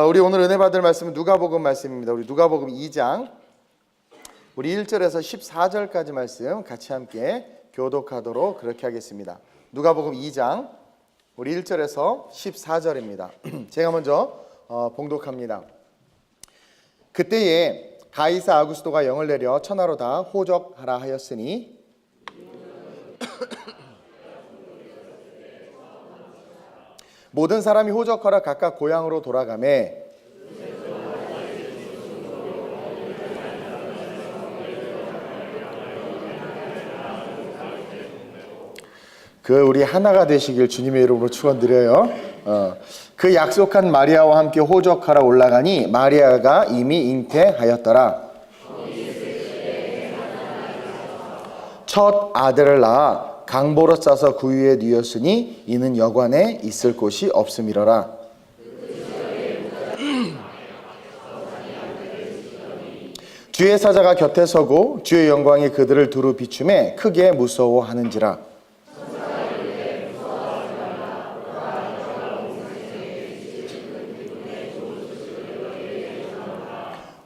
우리 오늘 은혜 받을 말씀은 누가복음 말씀입니다. 우리 누가복음 2장 우리 1절에서 14절까지 말씀 같이 함께 교독하도록 그렇게 하겠습니다. 누가복음 2장 우리 1절에서 14절입니다. 제가 먼저 봉독합니다. 그때에 가이사 아구스도가 영을 내려 천하로 다 호적하라 하였으니 모든 사람이 호적하러 각각 고향으로 돌아가매 우리 하나가 되시길 주님의 이름으로 축원드려요. 그 약속한 마리아와 함께 호적하러 올라가니 마리아가 이미 잉태하였더라. 첫 아들을 낳아 강보로 싸서 구유에 뉘었으니 이는 여관에 있을 곳이 없음이러라. 주의 사자가 곁에 서고 주의 영광이 그들을 두루 비추매 크게 무서워하는지라.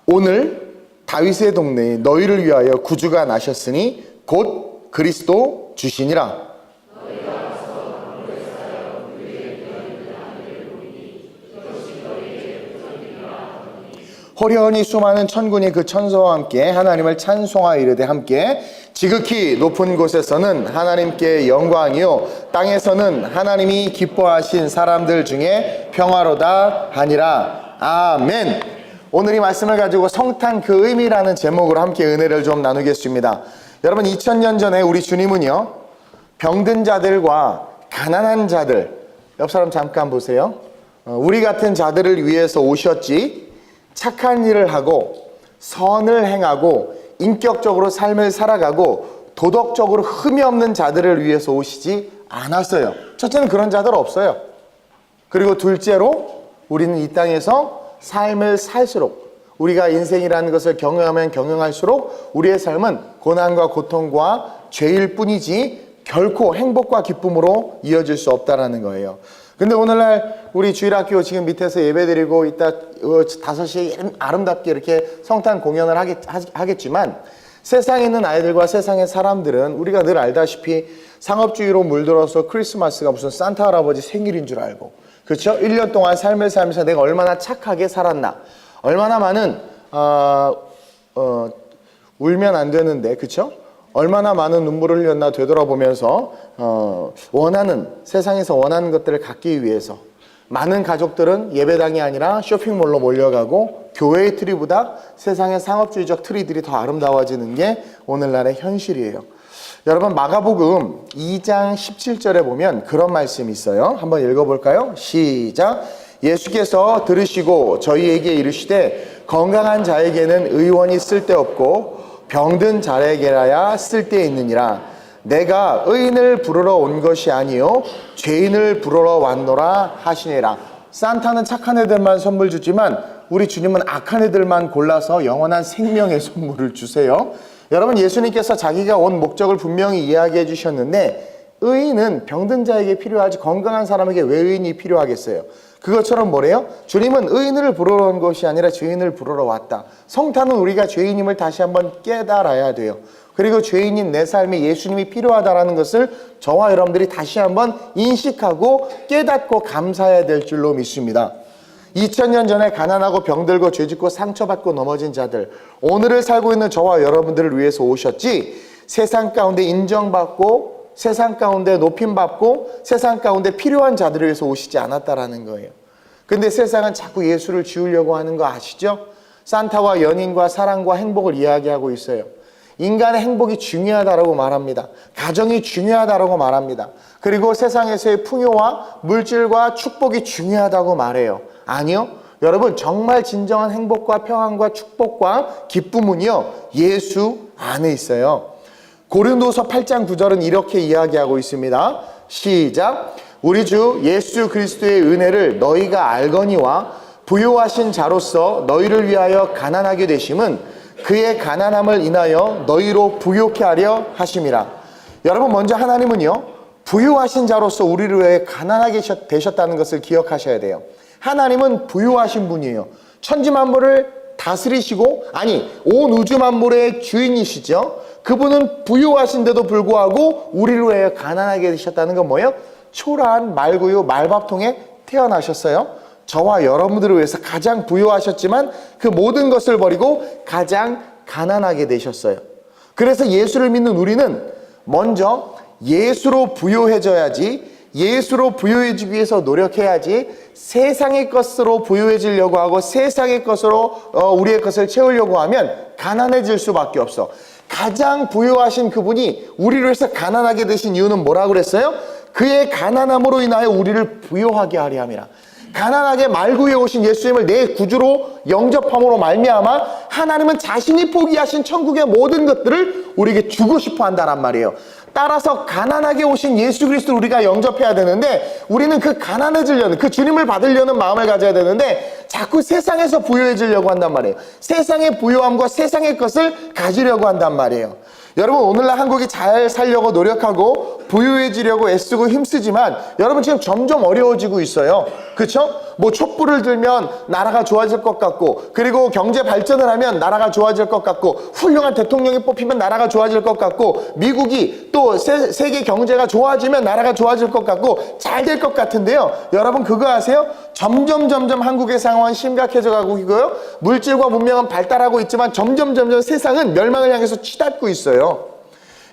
오늘 다윗의 동네에 너희를 위하여 구주가 나셨으니 곧 그리스도 주시니라. 호련히 수많은 천군이 그 천사와 함께 하나님을 찬송하여 이르되 함께 지극히 높은 곳에서는 하나님께 영광이요 땅에서는 하나님이 기뻐하신 사람들 중에 평화로다 하니라. 아멘. 오늘 이 말씀을 가지고 성탄 그 의미라는 제목으로 함께 은혜를 좀 나누겠습니다. 여러분 2000년 전에 우리 주님은요 병든 자들과 가난한 자들, 옆 사람 잠깐 보세요. 우리 같은 자들을 위해서 오셨지 착한 일을 하고 선을 행하고 인격적으로 삶을 살아가고 도덕적으로 흠이 없는 자들을 위해서 오시지 않았어요. 첫째는 그런 자들 없어요. 그리고 둘째로 우리는 이 땅에서 삶을 살수록 우리가 인생이라는 것을 경영하면 경영할수록 우리의 삶은 고난과 고통과 죄일 뿐이지 결코 행복과 기쁨으로 이어질 수 없다라는 거예요. 근데 오늘날 우리 주일학교 지금 밑에서 예배드리고 이따 5시에 아름답게 이렇게 성탄 공연을 하겠지만 세상에 있는 아이들과 세상의 사람들은 우리가 늘 알다시피 상업주의로 물들어서 크리스마스가 무슨 산타 할아버지 생일인 줄 알고, 그렇죠? 1년 동안 삶을 살면서 내가 얼마나 착하게 살았나, 얼마나 많은 울면 안 되는데, 그렇죠? 얼마나 많은 눈물을 흘렸나 되돌아보면서 세상에서 원하는 것들을 갖기 위해서 많은 가족들은 예배당이 아니라 쇼핑몰로 몰려가고 교회의 트리보다 세상의 상업주의적 트리들이 더 아름다워지는 게 오늘날의 현실이에요. 여러분 마가복음 2장 17절에 보면 그런 말씀이 있어요. 한번 읽어볼까요? 시작. 예수께서 들으시고 저희에게 이르시되 건강한 자에게는 의원이 쓸데없고 병든 자에게라야 쓸데있느니라. 내가 의인을 부르러 온 것이 아니요 죄인을 부르러 왔노라 하시니라. 산타는 착한 애들만 선물 주지만 우리 주님은 악한 애들만 골라서 영원한 생명의 선물을 주세요. 여러분 예수님께서 자기가 온 목적을 분명히 이야기해 주셨는데 의인은 병든 자에게 필요하지 건강한 사람에게 왜 의인이 필요하겠어요? 그것처럼 뭐래요? 주님은 의인을 부르러 온 것이 아니라 죄인을 부르러 왔다. 성탄은 우리가 죄인임을 다시 한번 깨달아야 돼요. 그리고 죄인인 내 삶에 예수님이 필요하다는 것을 저와 여러분들이 다시 한번 인식하고 깨닫고 감사해야 될 줄로 믿습니다. 2000년 전에 가난하고 병들고 죄짓고 상처받고 넘어진 자들, 오늘을 살고 있는 저와 여러분들을 위해서 오셨지 세상 가운데 인정받고 세상 가운데 높임받고 세상 가운데 필요한 자들을 위해서 오시지 않았다라는 거예요. 근데 세상은 자꾸 예수를 지우려고 하는 거 아시죠? 산타와 연인과 사랑과 행복을 이야기하고 있어요. 인간의 행복이 중요하다고 말합니다. 가정이 중요하다고 말합니다. 그리고 세상에서의 풍요와 물질과 축복이 중요하다고 말해요. 아니요. 여러분 정말 진정한 행복과 평안과 축복과 기쁨은요 예수 안에 있어요. 고린도서 8장 9절은 이렇게 이야기하고 있습니다. 시작. 우리 주 예수 그리스도의 은혜를 너희가 알거니와 부요하신 자로서 너희를 위하여 가난하게 되심은 그의 가난함을 인하여 너희로 부요케 하려 하심이라. 여러분 먼저 하나님은요 부요하신 자로서 우리를 위해 가난하게 되셨다는 것을 기억하셔야 돼요. 하나님은 부유하신 분이에요. 천지만물을 다스리시고, 아니 온 우주 만물의 주인이시죠. 그분은 부유하신데도 불구하고 우리를 위해 가난하게 되셨다는 건 뭐예요? 초라한 말구유 말밥통에 태어나셨어요. 저와 여러분들을 위해서 가장 부유하셨지만 그 모든 것을 버리고 가장 가난하게 되셨어요. 그래서 예수를 믿는 우리는 먼저 예수로 부유해져야지, 예수로 부유해지기 위해서 노력해야지, 세상의 것으로 부유해지려고 하고 세상의 것으로 우리의 것을 채우려고 하면 가난해질 수밖에 없어. 가장 부유하신 그분이 우리를 위해서 가난하게 되신 이유는 뭐라고 그랬어요? 그의 가난함으로 인하여 우리를 부유하게 하려 함이라. 가난하게 말구에 오신 예수님을 내 구주로 영접함으로 말미암아 하나님은 자신이 포기하신 천국의 모든 것들을 우리에게 주고 싶어 한다란 말이에요. 따라서 가난하게 오신 예수 그리스도를 우리가 영접해야 되는데, 우리는 그 가난해지려는, 그 주님을 받으려는 마음을 가져야 되는데 자꾸 세상에서 부유해지려고 한단 말이에요. 세상의 부유함과 세상의 것을 가지려고 한단 말이에요. 여러분, 오늘날 한국이 잘 살려고 노력하고 부유해지려고 애쓰고 힘쓰지만 여러분 지금 점점 어려워지고 있어요. 그렇죠? 뭐 촛불을 들면 나라가 좋아질 것 같고, 그리고 경제 발전을 하면 나라가 좋아질 것 같고, 훌륭한 대통령이 뽑히면 나라가 좋아질 것 같고, 미국이 또 세계 경제가 좋아지면 나라가 좋아질 것 같고 잘 될 것 같은데요. 여러분 그거 아세요? 점점 한국의 상황은 심각해져 가고 있고요. 물질과 문명은 발달하고 있지만 점점 세상은 멸망을 향해서 치닫고 있어요.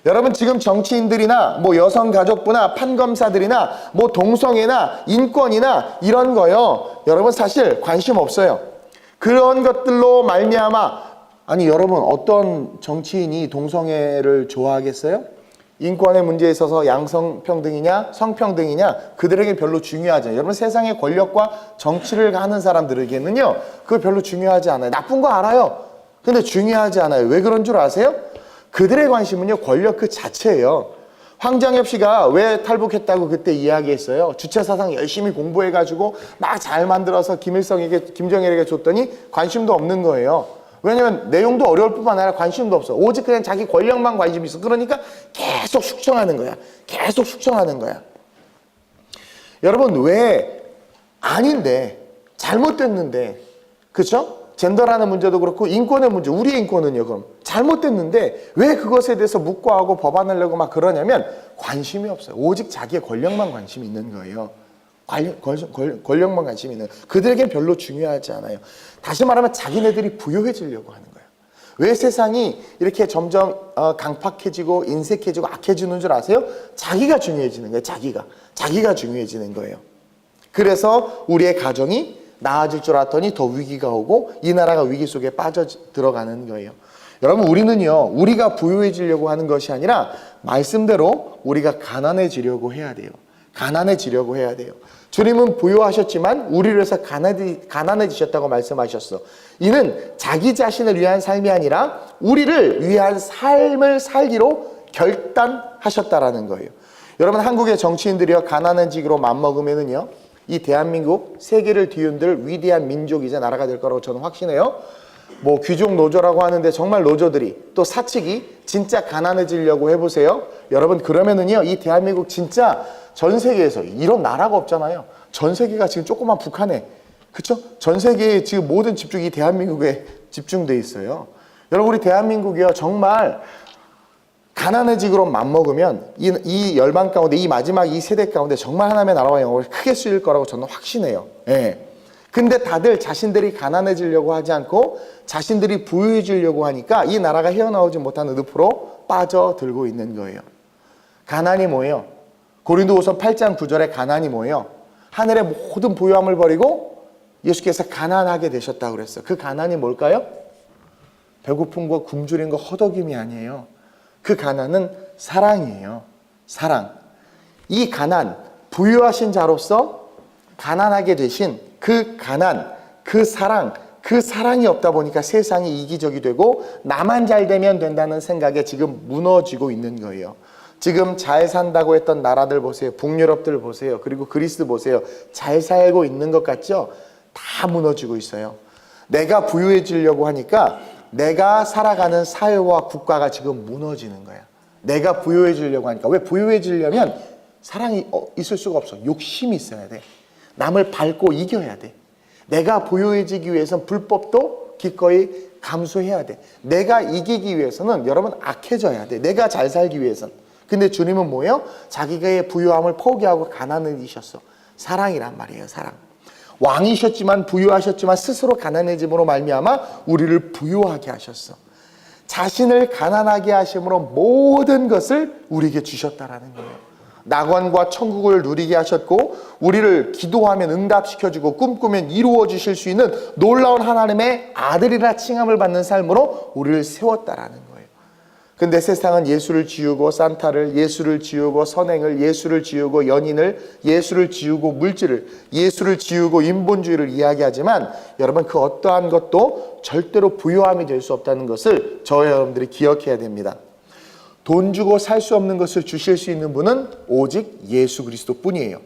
여러분 지금 정치인들이나 뭐 여성가족부나 판검사들이나 뭐 동성애나 인권이나 이런 거요, 여러분 사실 관심 없어요. 그런 것들로 말미암아, 아니 여러분 어떤 정치인이 동성애를 좋아하겠어요? 인권의 문제에 있어서 양성평등이냐 성평등이냐 그들에게 별로 중요하지 않아요. 여러분 세상의 권력과 정치를 하는 사람들에게는요 그거 별로 중요하지 않아요. 나쁜 거 알아요. 근데 중요하지 않아요. 왜 그런 줄 아세요? 그들의 관심은요 권력 그 자체예요. 황장엽 씨가 왜 탈북했다고 그때 이야기했어요. 주체사상 열심히 공부해가지고 막 잘 만들어서 김정일에게 줬더니 관심도 없는 거예요. 왜냐면 내용도 어려울 뿐만 아니라 관심도 없어. 오직 그냥 자기 권력만 관심이 있어. 그러니까 계속 숙청하는 거야. 계속 숙청하는 거야. 여러분 왜 아닌데, 잘못됐는데, 그렇죠? 젠더라는 문제도 그렇고 인권의 문제, 우리의 인권은요 그럼 잘못됐는데 왜 그것에 대해서 묵과하고 법안을 내고 막 그러냐면 관심이 없어요. 오직 자기의 권력만 관심이 있는 거예요. 권력만 관심이 있는 거예요. 그들에겐 별로 중요하지 않아요. 다시 말하면 자기네들이 부유해지려고 하는 거예요. 왜 세상이 이렇게 점점 강팍해지고 인색해지고 악해지는 줄 아세요? 자기가 중요해지는 거예요. 자기가 중요해지는 거예요. 그래서 우리의 가정이 나아질 줄 알았더니 더 위기가 오고 이 나라가 위기 속에 빠져 들어가는 거예요. 여러분 우리는요 우리가 부유해지려고 하는 것이 아니라 말씀대로 우리가 가난해지려고 해야 돼요. 가난해지려고 해야 돼요. 주님은 부유하셨지만 우리를 위해서 가난해지셨다고 말씀하셨어. 이는 자기 자신을 위한 삶이 아니라 우리를 위한 삶을 살기로 결단하셨다라는 거예요. 여러분 한국의 정치인들이요 가난해지기로 맘먹으면은요 이 대한민국 세계를 뒤흔들 위대한 민족이자 나라가 될 거라고 저는 확신해요. 뭐 귀족 노조라고 하는데 정말 노조들이 또 사측이 진짜 가난해지려고 해보세요. 여러분 그러면은요 이 대한민국 진짜 전 세계에서 이런 나라가 없잖아요. 전 세계가 지금 조그만 북한에, 그쵸? 전 세계의 지금 모든 집중이 대한민국에 집중돼 있어요. 여러분 우리 대한민국이요 정말 가난해지기로 맘먹으면 이 열방 가운데, 이 마지막 이 세대 가운데 정말 하나님의 나라와 영광을 크게 쓰일 거라고 저는 확신해요. 예. 근데 다들 자신들이 가난해지려고 하지 않고 자신들이 부유해지려고 하니까 이 나라가 헤어나오지 못하는 늪으로 빠져들고 있는 거예요. 가난이 뭐예요? 고린도후서 8장 9절에 가난이 뭐예요? 하늘의 모든 부유함을 버리고 예수께서 가난하게 되셨다고 그랬어요. 그 가난이 뭘까요? 배고픔과 굶주림과 허덕임이 아니에요. 그 가난은 사랑이에요. 사랑. 이 가난, 부유하신 자로서 가난하게 되신 그 가난, 그 사랑이 없다 보니까 세상이 이기적이 되고 나만 잘 되면 된다는 생각에 지금 무너지고 있는 거예요. 지금 잘 산다고 했던 나라들 보세요. 북유럽들 보세요. 그리고 그리스 보세요. 잘 살고 있는 것 같죠? 다 무너지고 있어요. 내가 부유해지려고 하니까 내가 살아가는 사회와 국가가 지금 무너지는 거야. 내가 부유해지려고 하니까. 왜 부유해지려면 사랑이 있을 수가 없어. 욕심이 있어야 돼. 남을 밟고 이겨야 돼. 내가 부유해지기 위해서는 불법도 기꺼이 감수해야 돼. 내가 이기기 위해서는 여러분 악해져야 돼. 내가 잘 살기 위해서는. 근데 주님은 뭐예요? 자기의 부유함을 포기하고 가난해지셨어. 사랑이란 말이에요. 사랑. 왕이셨지만 부유하셨지만 스스로 가난해짐으로 말미암아 우리를 부유하게 하셨어. 자신을 가난하게 하심으로 모든 것을 우리에게 주셨다라는 거예요. 낙원과 천국을 누리게 하셨고 우리를 기도하면 응답시켜주고 꿈꾸면 이루어 주실 수 있는 놀라운 하나님의 아들이라 칭함을 받는 삶으로 우리를 세웠다라는 거예요. 근데 세상은 예수를 지우고 산타를, 예수를 지우고 선행을, 예수를 지우고 연인을, 예수를 지우고 물질을, 예수를 지우고 인본주의를 이야기하지만 여러분 그 어떠한 것도 절대로 부유함이 될 수 없다는 것을 저와 여러분들이 기억해야 됩니다. 돈 주고 살 수 없는 것을 주실 수 있는 분은 오직 예수 그리스도 뿐이에요.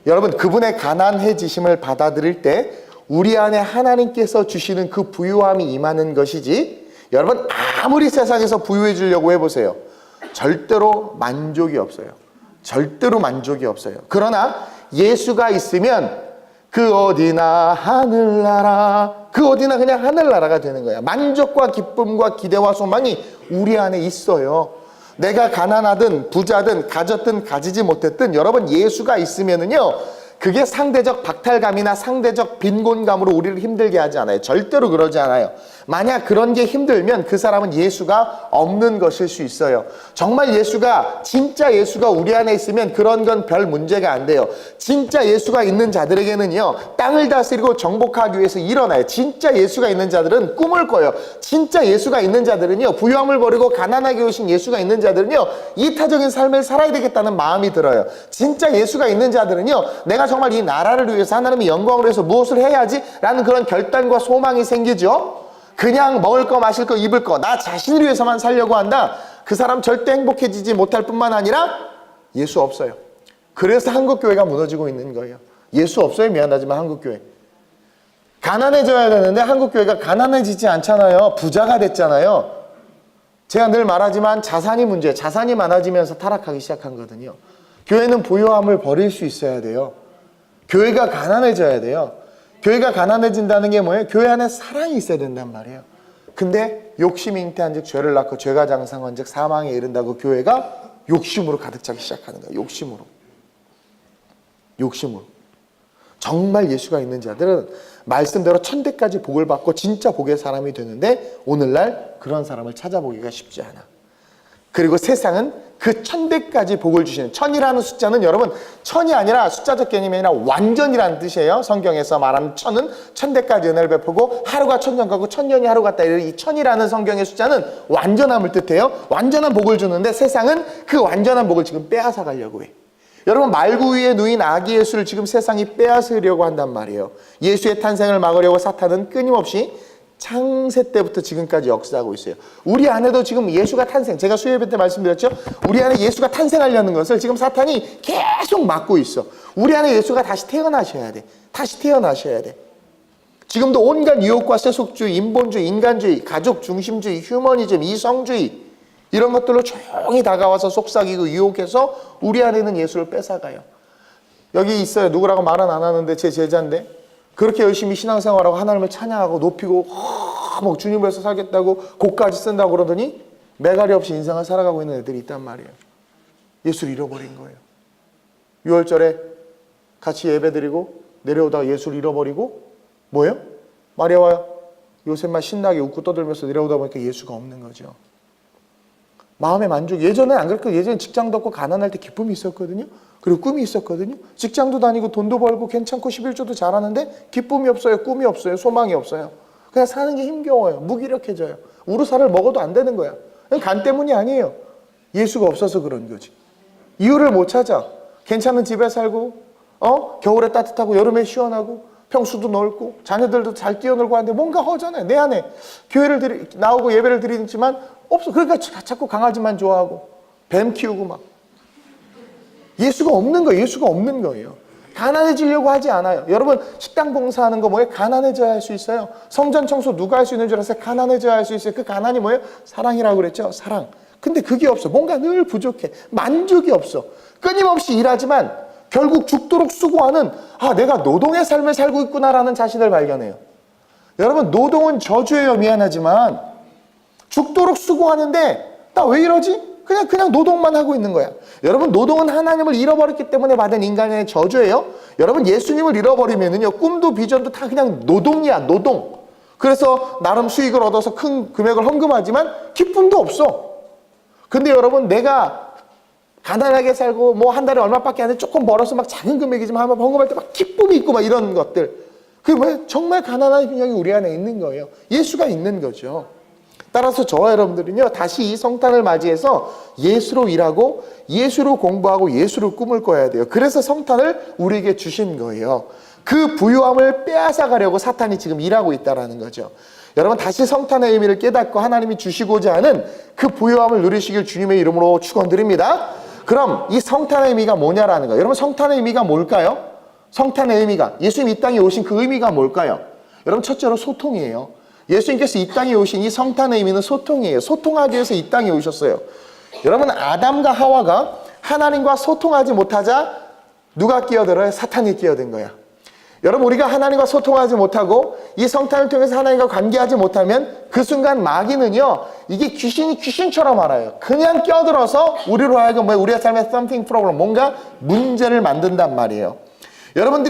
여러분 그분의 가난해지심을 받아들일 때 우리 안에 하나님께서 주시는 그 부유함이 임하는 것이지 여러분 아무리 세상에서 부유해지려고 해보세요. 절대로 만족이 없어요. 절대로 만족이 없어요. 그러나 예수가 있으면 그 어디나 하늘나라, 그 어디나 그냥 하늘나라가 되는 거야. 만족과 기쁨과 기대와 소망이 우리 안에 있어요. 내가 가난하든 부자든 가졌든 가지지 못했든 여러분 예수가 있으면은요 그게 상대적 박탈감이나 상대적 빈곤감으로 우리를 힘들게 하지 않아요. 절대로 그러지 않아요. 만약 그런 게 힘들면 그 사람은 예수가 없는 것일 수 있어요. 정말 예수가, 진짜 예수가 우리 안에 있으면 그런 건 별 문제가 안 돼요. 진짜 예수가 있는 자들에게는요 땅을 다스리고 정복하기 위해서 일어나요. 진짜 예수가 있는 자들은 꿈을 꿔요. 진짜 예수가 있는 자들은요 부유함을 버리고 가난하게 오신 예수가 있는 자들은요 이타적인 삶을 살아야 되겠다는 마음이 들어요. 진짜 예수가 있는 자들은요 내가 정말 이 나라를 위해서 하나님의 영광을 위해서 무엇을 해야지 라는 그런 결단과 소망이 생기죠. 그냥 먹을 거 마실 거 입을 거 나 자신을 위해서만 살려고 한다. 그 사람 절대 행복해지지 못할 뿐만 아니라 예수 없어요. 그래서 한국교회가 무너지고 있는 거예요. 예수 없어요. 미안하지만 한국교회 가난해져야 되는데 한국교회가 가난해지지 않잖아요. 부자가 됐잖아요. 제가 늘 말하지만 자산이 문제예요. 자산이 많아지면서 타락하기 시작한 거거든요. 교회는 부유함을 버릴 수 있어야 돼요. 교회가 가난해져야 돼요. 교회가 가난해진다는 게 뭐예요? 교회 안에 사랑이 있어야 된단 말이에요. 근데 욕심이 잉태한 즉 죄를 낳고 죄가 장성한 즉 사망에 이른다고 교회가 욕심으로 가득 차기 시작하는 거예요. 욕심으로. 정말 예수가 있는 자들은 말씀대로 천대까지 복을 받고 진짜 복의 사람이 되는데 오늘날 그런 사람을 찾아보기가 쉽지 않아. 그리고 세상은 그 천대까지 복을 주시는, 천이라는 숫자는 여러분 천이 아니라 숫자적 개념이 아니라 완전이라는 뜻이에요. 성경에서 말하는 천은 천대까지 은혜를 베푸고 하루가 천년 가고 천년이 하루 같다. 이 천이라는 성경의 숫자는 완전함을 뜻해요. 완전한 복을 주는데 세상은 그 완전한 복을 지금 빼앗아 가려고 해. 여러분 말구 위에 누인 아기 예수를 지금 세상이 빼앗으려고 한단 말이에요. 예수의 탄생을 막으려고 사탄은 끊임없이 창세 때부터 지금까지 역사하고 있어요. 우리 안에도 지금 예수가 탄생, 제가 수요예배 때 말씀드렸죠. 우리 안에 예수가 탄생하려는 것을 지금 사탄이 계속 막고 있어. 우리 안에 예수가 다시 태어나셔야 돼. 지금도 온갖 유혹과 세속주의, 인본주의, 인간주의, 가족 중심주의, 휴머니즘, 이성주의 이런 것들로 조용히 다가와서 속삭이고 유혹해서 우리 안에 있는 예수를 뺏어가요. 여기 있어요. 누구라고 말은 안 하는데 제 제자인데 그렇게 열심히 신앙생활하고 하나님을 찬양하고 높이고 막 주님을 위해서 살겠다고 곡까지 쓴다고 그러더니 매가리 없이 인생을 살아가고 있는 애들이 있단 말이에요. 예수를 잃어버린 거예요. 6월절에 같이 예배드리고 내려오다가 예수를 잃어버리고 뭐예요? 마리아와 요셉만 신나게 웃고 떠들면서 내려오다 보니까 예수가 없는 거죠. 마음의 만족. 예전에 안 그랬거든요. 예전에 직장도 없고 가난할 때 기쁨이 있었거든요. 그리고 꿈이 있었거든요. 직장도 다니고 돈도 벌고 괜찮고 11조도 잘하는데 기쁨이 없어요. 꿈이 없어요. 소망이 없어요. 그냥 사는 게 힘겨워요. 무기력해져요. 우루살을 먹어도 안 되는 거야. 간 때문이 아니에요. 예수가 없어서 그런 거지. 이유를 못 찾아. 괜찮은 집에 살고 겨울에 따뜻하고 여름에 시원하고 평수도 넓고 자녀들도 잘 뛰어놀고 하는데 뭔가 허전해. 내 안에 교회를 나오고 예배를 드리지만 없어. 그러니까 자꾸 강아지만 좋아하고 뱀 키우고 막. 예수가 없는 거예요. 가난해지려고 하지 않아요. 여러분 식당 봉사하는 거 뭐예요? 가난해져야 할 수 있어요. 성전 청소 누가 할 수 있는 줄 아세요? 가난해져야 할 수 있어요. 그 가난이 뭐예요? 사랑이라고 그랬죠. 사랑. 근데 그게 없어. 뭔가 늘 부족해. 만족이 없어. 끊임없이 일하지만 결국 죽도록 수고하는 내가 노동의 삶을 살고 있구나라는 자신을 발견해요. 여러분, 노동은 저주예요. 미안하지만 죽도록 수고하는데 나 왜 이러지? 그냥 노동만 하고 있는 거야. 여러분, 노동은 하나님을 잃어버렸기 때문에 받은 인간의 저주예요. 여러분, 예수님을 잃어버리면은요, 꿈도 비전도 다 그냥 노동이야. 노동. 그래서 나름 수익을 얻어서 큰 금액을 헌금하지만 기쁨도 없어. 근데 여러분, 내가 가난하게 살고 뭐 한 달에 얼마밖에 안 돼 조금 벌어서 막 작은 금액이지만 한번 헌금할 때 막 기쁨이 있고 막 이런 것들, 그게 뭐예요? 정말 가난한 심령이 우리 안에 있는 거예요. 예수가 있는 거죠. 따라서 저와 여러분들은요, 다시 이 성탄을 맞이해서 예수로 일하고 예수로 공부하고 예수로 꿈을 꿔야 돼요. 그래서 성탄을 우리에게 주신 거예요. 그 부유함을 빼앗아 가려고 사탄이 지금 일하고 있다는 거죠. 여러분, 다시 성탄의 의미를 깨닫고 하나님이 주시고자 하는 그 부유함을 누리시길 주님의 이름으로 축원드립니다. 그럼 이 성탄의 의미가 뭐냐라는 거예요. 여러분, 성탄의 의미가 뭘까요? 성탄의 의미가, 예수님 이 땅에 오신 그 의미가 뭘까요? 여러분, 첫째로 소통이에요. 예수님께서 이 땅에 오신 이 성탄의 의미는 소통이에요. 소통하기 위해서 이 땅에 오셨어요. 여러분, 아담과 하와가 하나님과 소통하지 못하자 누가 끼어들어요? 사탄이 끼어든 거야. 여러분, 우리가 하나님과 소통하지 못하고 이 성탄을 통해서 하나님과 관계하지 못하면 그 순간 마귀는요, 이게 귀신이 귀신처럼 알아요. 그냥 끼어들어서 우리로 하여금 우리의 삶에 something problem, 뭔가 문제를 만든단 말이에요. 여러분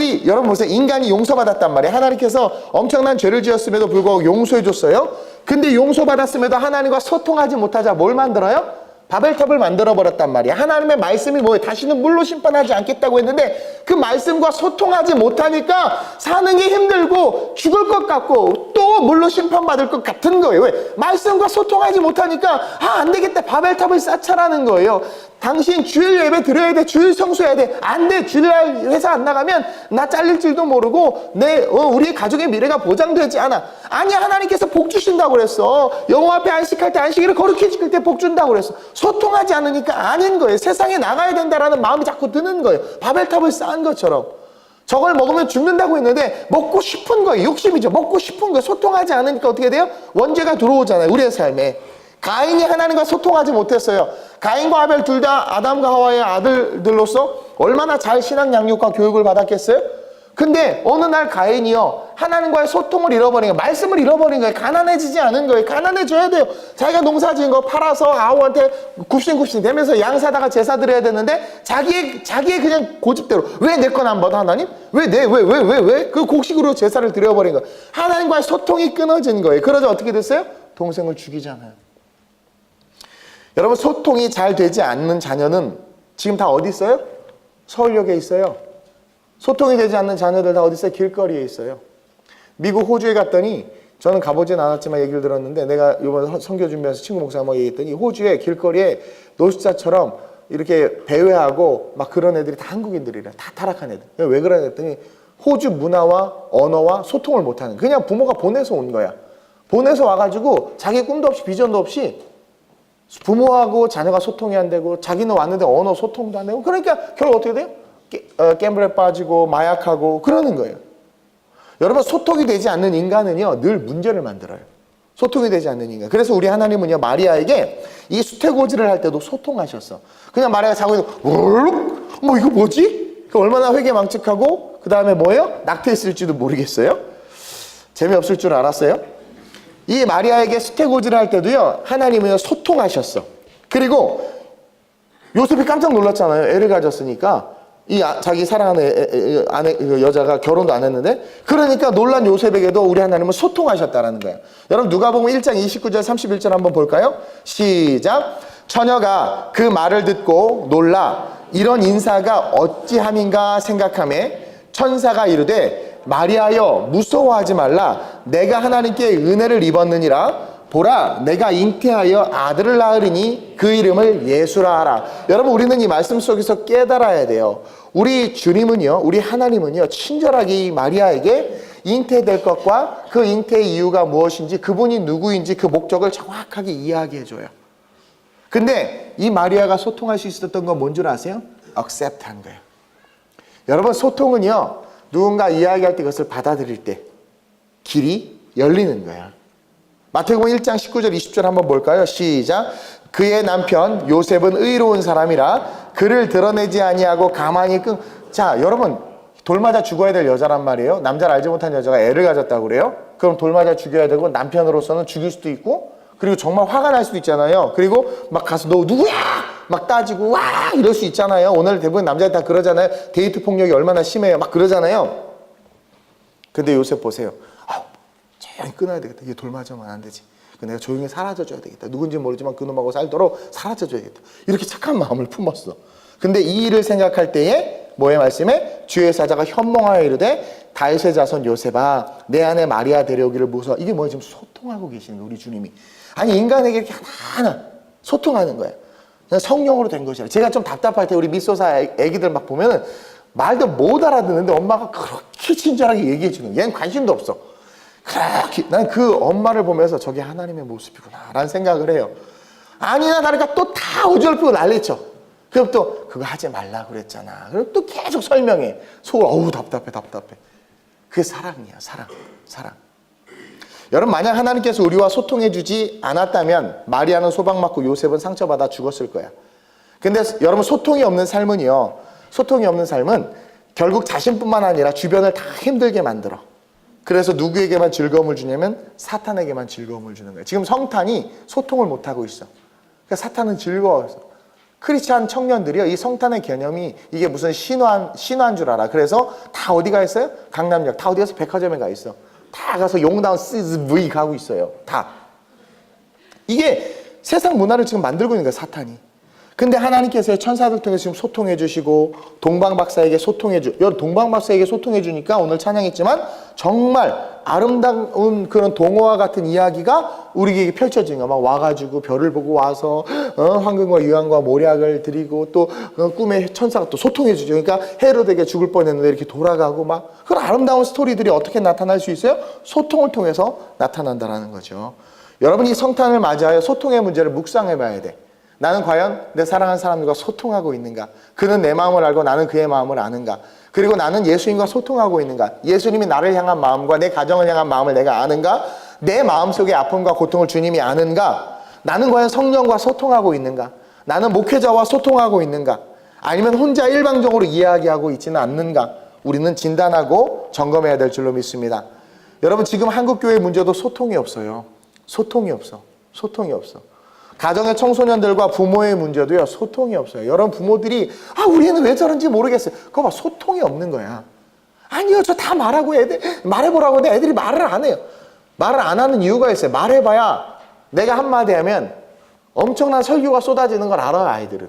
보세요. 인간이 용서받았단 말이에요. 하나님께서 엄청난 죄를 지었음에도 불구하고 용서해 줬어요. 근데 용서받았음에도 하나님과 소통하지 못하자 뭘 만들어요? 바벨탑을 만들어버렸단 말이에요. 하나님의 말씀이 뭐예요? 다시는 물로 심판하지 않겠다고 했는데 그 말씀과 소통하지 못하니까 사는 게 힘들고 죽을 것 같고 또 물로 심판받을 것 같은 거예요. 왜? 말씀과 소통하지 못하니까 안 되겠다. 바벨탑을 쌓자라는 거예요. 당신 주일 예배 드려야 돼. 주일 성수해야 돼. 안 돼. 주일날 회사 안 나가면 나 잘릴 줄도 모르고 우리 가족의 미래가 보장되지 않아. 아니, 하나님께서 복 주신다고 그랬어. 여호와 앞에 안식할 때 안식일을 거룩히 지킬 때 복 준다고 그랬어. 소통하지 않으니까 아닌 거예요. 세상에 나가야 된다라는 마음이 자꾸 드는 거예요. 바벨탑을 쌓은 것처럼. 저걸 먹으면 죽는다고 했는데 먹고 싶은 거예요. 욕심이죠. 먹고 싶은 거예요. 소통하지 않으니까 어떻게 돼요? 원죄가 들어오잖아요. 우리의 삶에. 가인이 하나님과 소통하지 못했어요. 가인과 아벨 둘 다 아담과 하와의 아들들로서 얼마나 잘 신앙 양육과 교육을 받았겠어요? 근데 어느 날 가인이요, 하나님과의 소통을 잃어버린 거예요. 말씀을 잃어버린 거예요. 가난해지지 않은 거예요. 가난해져야 돼요. 자기가 농사지은 거 팔아서 아우한테 굽신굽신 되면서 양 사다가 제사 드려야 되는데 자기의 그냥 고집대로 왜 내 건 안 받아 하나님? 왜? 그 곡식으로 제사를 드려버린 거예요. 하나님과의 소통이 끊어진 거예요. 그러자 어떻게 됐어요? 동생을 죽이잖아요. 여러분, 소통이 잘 되지 않는 자녀는 지금 다 어디 있어요? 서울역에 있어요. 소통이 되지 않는 자녀들 다 어디 있어요? 길거리에 있어요. 미국 호주에 갔더니, 저는 가보진 않았지만 얘기를 들었는데, 내가 이번 선교 준비하면서 친구 목사님하고 얘기했더니 호주에 길거리에 노숙자처럼 이렇게 배회하고 막 그런 애들이 다 한국인들이래. 다 타락한 애들. 왜 그러냐 했더니 호주 문화와 언어와 소통을 못하는, 그냥 부모가 보내서 온 거야. 보내서 와가지고 자기 꿈도 없이 비전도 없이 부모하고 자녀가 소통이 안 되고, 자기는 왔는데 언어 소통도 안 되고, 그러니까 결국 어떻게 돼요? 갬블에 빠지고 마약하고 그러는 거예요. 여러분, 소통이 되지 않는 인간은요, 늘 문제를 만들어요. 소통이 되지 않는 인간. 그래서 우리 하나님은요, 마리아에게 이 수태고지를 할 때도 소통하셨어. 그냥 마리아가 자고 있는 뭐 이거 뭐지? 얼마나 회개망측하고 그 다음에 뭐예요? 낙태했을지도 모르겠어요. 재미없을 줄 알았어요. 이 마리아에게 수태고지를 할 때도요, 하나님은요, 소통하셨어. 그리고 요셉이 깜짝 놀랐잖아요. 애를 가졌으니까. 자기 사랑하는 여자가 결혼도 안 했는데, 그러니까 놀란 요셉에게도 우리 하나님은 소통하셨다라는 거예요. 여러분, 누가복음 1장 29절 31절 한번 볼까요? 시작. 처녀가 그 말을 듣고 놀라 이런 인사가 어찌함인가 생각하매 천사가 이르되 마리아여 무서워하지 말라. 내가 하나님께 은혜를 입었느니라. 보라, 내가 잉태하여 아들을 낳으리니 그 이름을 예수라 하라. 여러분, 우리는 이 말씀 속에서 깨달아야 돼요. 우리 주님은요, 우리 하나님은요, 친절하게 이 마리아에게 잉태될 것과 그 잉태의 이유가 무엇인지, 그분이 누구인지 그 목적을 정확하게 이해하게 해줘요. 근데 이 마리아가 소통할 수 있었던 건 뭔 줄 아세요? accept 한 거예요. 여러분, 소통은요, 누군가 이야기할 때 그것을 받아들일 때 길이 열리는 거야. 마태복음 1장 19절 20절 한번 볼까요? 시작. 그의 남편 요셉은 의로운 사람이라 그를 드러내지 아니하고 가만히 자, 여러분 돌 맞아 죽어야 될 여자란 말이에요. 남자를 알지 못한 여자가 애를 가졌다고 그래요. 그럼 돌 맞아 죽여야 되고 남편으로서는 죽일 수도 있고 그리고 정말 화가 날 수도 있잖아요. 그리고 막 가서 너 누구야? 막 따지고 와 이럴 수 있잖아요. 오늘 대부분 남자들 다 그러잖아요. 데이트 폭력이 얼마나 심해요. 막 그러잖아요. 근데 요셉 보세요. 조용히 끊어야 되겠다. 이게 돌 맞으면 안 되지. 내가 조용히 사라져줘야 되겠다. 누군지 모르지만 그놈하고 살도록 사라져줘야겠다. 이렇게 착한 마음을 품었어. 근데 이 일을 생각할 때에 뭐의 말씀에 주의 사자가 현몽하여 이르되 다윗의 자손 요셉아 내 안에 마리아 데려오기를 무서워. 이게 뭐예요? 지금 소통하고 계시는 거예요. 우리 주님이. 아니 인간에게 이렇게 하나하나 소통하는 거예요. 성령으로 된 것이라. 제가 좀 답답할 때 우리 미소사 애기들 막 보면은 말도 못 알아듣는데 엄마가 그렇게 친절하게 얘기해 주는 거예요. 얘는 관심도 없어. 그렇게 난 그 엄마를 보면서 저게 하나님의 모습이구나 라는 생각을 해요. 아니나 다를까 또 다 어지럽히고 난리쳐. 그럼 또 그거 하지 말라고 그랬잖아. 그럼 또 계속 설명해. 속을 어우 답답해. 그게 사랑이야. 사랑. 여러분 만약 하나님께서 우리와 소통해 주지 않았다면 마리아는 소방맞고 요셉은 상처받아 죽었을 거야. 근데 여러분 소통이 없는 삶은 결국 자신뿐만 아니라 주변을 다 힘들게 만들어. 그래서 누구에게만 즐거움을 주냐면 사탄에게만 즐거움을 주는 거예요. 지금 성탄이 소통을 못하고 있어. 그러니까 사탄은 즐거워서. 크리스찬 청년들이요, 이 성탄의 개념이 이게 무슨 신화인 줄 알아. 그래서 다 어디 가 있어요? 강남역. 다 어디 가서 백화점에 가 있어. 다 가서 용다운 CSV 가고 있어요. 다. 이게 세상 문화를 지금 만들고 있는 거예요, 사탄이. 근데 하나님께서 천사들 통해서 지금 소통해 주시고 동방박사에게 동방박사에게 소통해 주니까 오늘 찬양했지만 정말 아름다운 그런 동화와 같은 이야기가 우리에게 펼쳐지는 거야. 막 와가지고 별을 보고 와서 황금과 유황과 모략을 드리고 또 꿈의 천사가 또 소통해 주죠. 그러니까 헤로데게 죽을 뻔했는데 이렇게 돌아가고 막 그런 아름다운 스토리들이 어떻게 나타날 수 있어요? 소통을 통해서 나타난다라는 거죠. 여러분이 성탄을 맞이하여 소통의 문제를 묵상해 봐야 돼. 나는 과연 내 사랑하는 사람들과 소통하고 있는가? 그는 내 마음을 알고 나는 그의 마음을 아는가? 그리고 나는 예수님과 소통하고 있는가? 예수님이 나를 향한 마음과 내 가정을 향한 마음을 내가 아는가? 내 마음속의 아픔과 고통을 주님이 아는가? 나는 과연 성령과 소통하고 있는가? 나는 목회자와 소통하고 있는가? 아니면 혼자 일방적으로 이야기하고 있지는 않는가? 우리는 진단하고 점검해야 될 줄로 믿습니다. 여러분 지금 한국교회 문제도 소통이 없어요. 소통이 없어. 가정의 청소년들과 부모의 문제도요, 소통이 없어요. 여러분 부모들이 우리 애는 왜 저런지 모르겠어요. 그거 봐, 소통이 없는 거야. 아니요, 저 다 말해보라고 하는데 애들이 말을 안 해요. 말을 안 하는 이유가 있어요. 말해봐야 내가 한마디 하면 엄청난 설교가 쏟아지는 걸 알아요, 아이들은.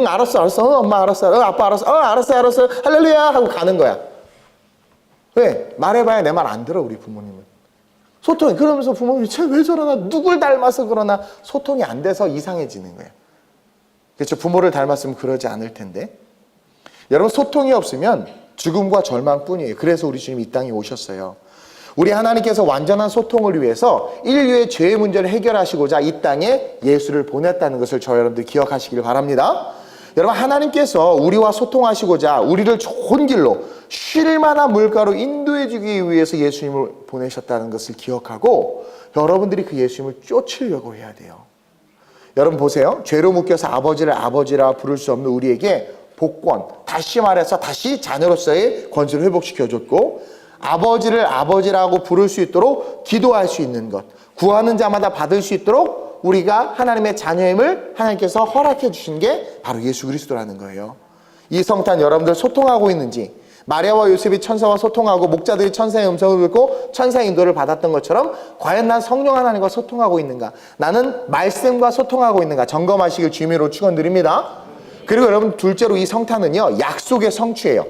알았어. 엄마 알았어. 아빠 알았어. 할렐루야 하고 가는 거야. 왜? 말해봐야 내 말 안 들어, 우리 부모님은. 소통이. 그러면서 부모님이 쟤 왜 저러나, 누굴 닮아서 그러나, 소통이 안 돼서 이상해지는 거예요. 그렇죠? 부모를 닮았으면 그러지 않을 텐데. 여러분 소통이 없으면 죽음과 절망뿐이에요. 그래서 우리 주님이 이 땅에 오셨어요. 우리 하나님께서 완전한 소통을 위해서 인류의 죄의 문제를 해결하시고자 이 땅에 예수를 보냈다는 것을 저 여러분들 기억하시길 바랍니다. 여러분 하나님께서 우리와 소통하시고자 우리를 좋은 길로 쉴 만한 물가로 인도해 주기 위해서 예수님을 보내셨다는 것을 기억하고 여러분들이 그 예수님을 쫓으려고 해야 돼요. 여러분 보세요. 죄로 묶여서 아버지를 아버지라 부를 수 없는 우리에게 복권, 다시 말해서 다시 자녀로서의 권세를 회복시켜줬고 아버지를 아버지라고 부를 수 있도록 기도할 수 있는 것, 구하는 자마다 받을 수 있도록 우리가 하나님의 자녀임을 하나님께서 허락해 주신 게 바로 예수 그리스도라는 거예요. 이 성탄 여러분들 소통하고 있는지, 마리아와 요셉이 천사와 소통하고 목자들이 천사의 음성을 듣고 천사의 인도를 받았던 것처럼 과연 난 성령 하나님과 소통하고 있는가, 나는 말씀과 소통하고 있는가 점검하시길 주님으로 축원드립니다. 그리고 여러분 둘째로 이 성탄은요 약속의 성취예요.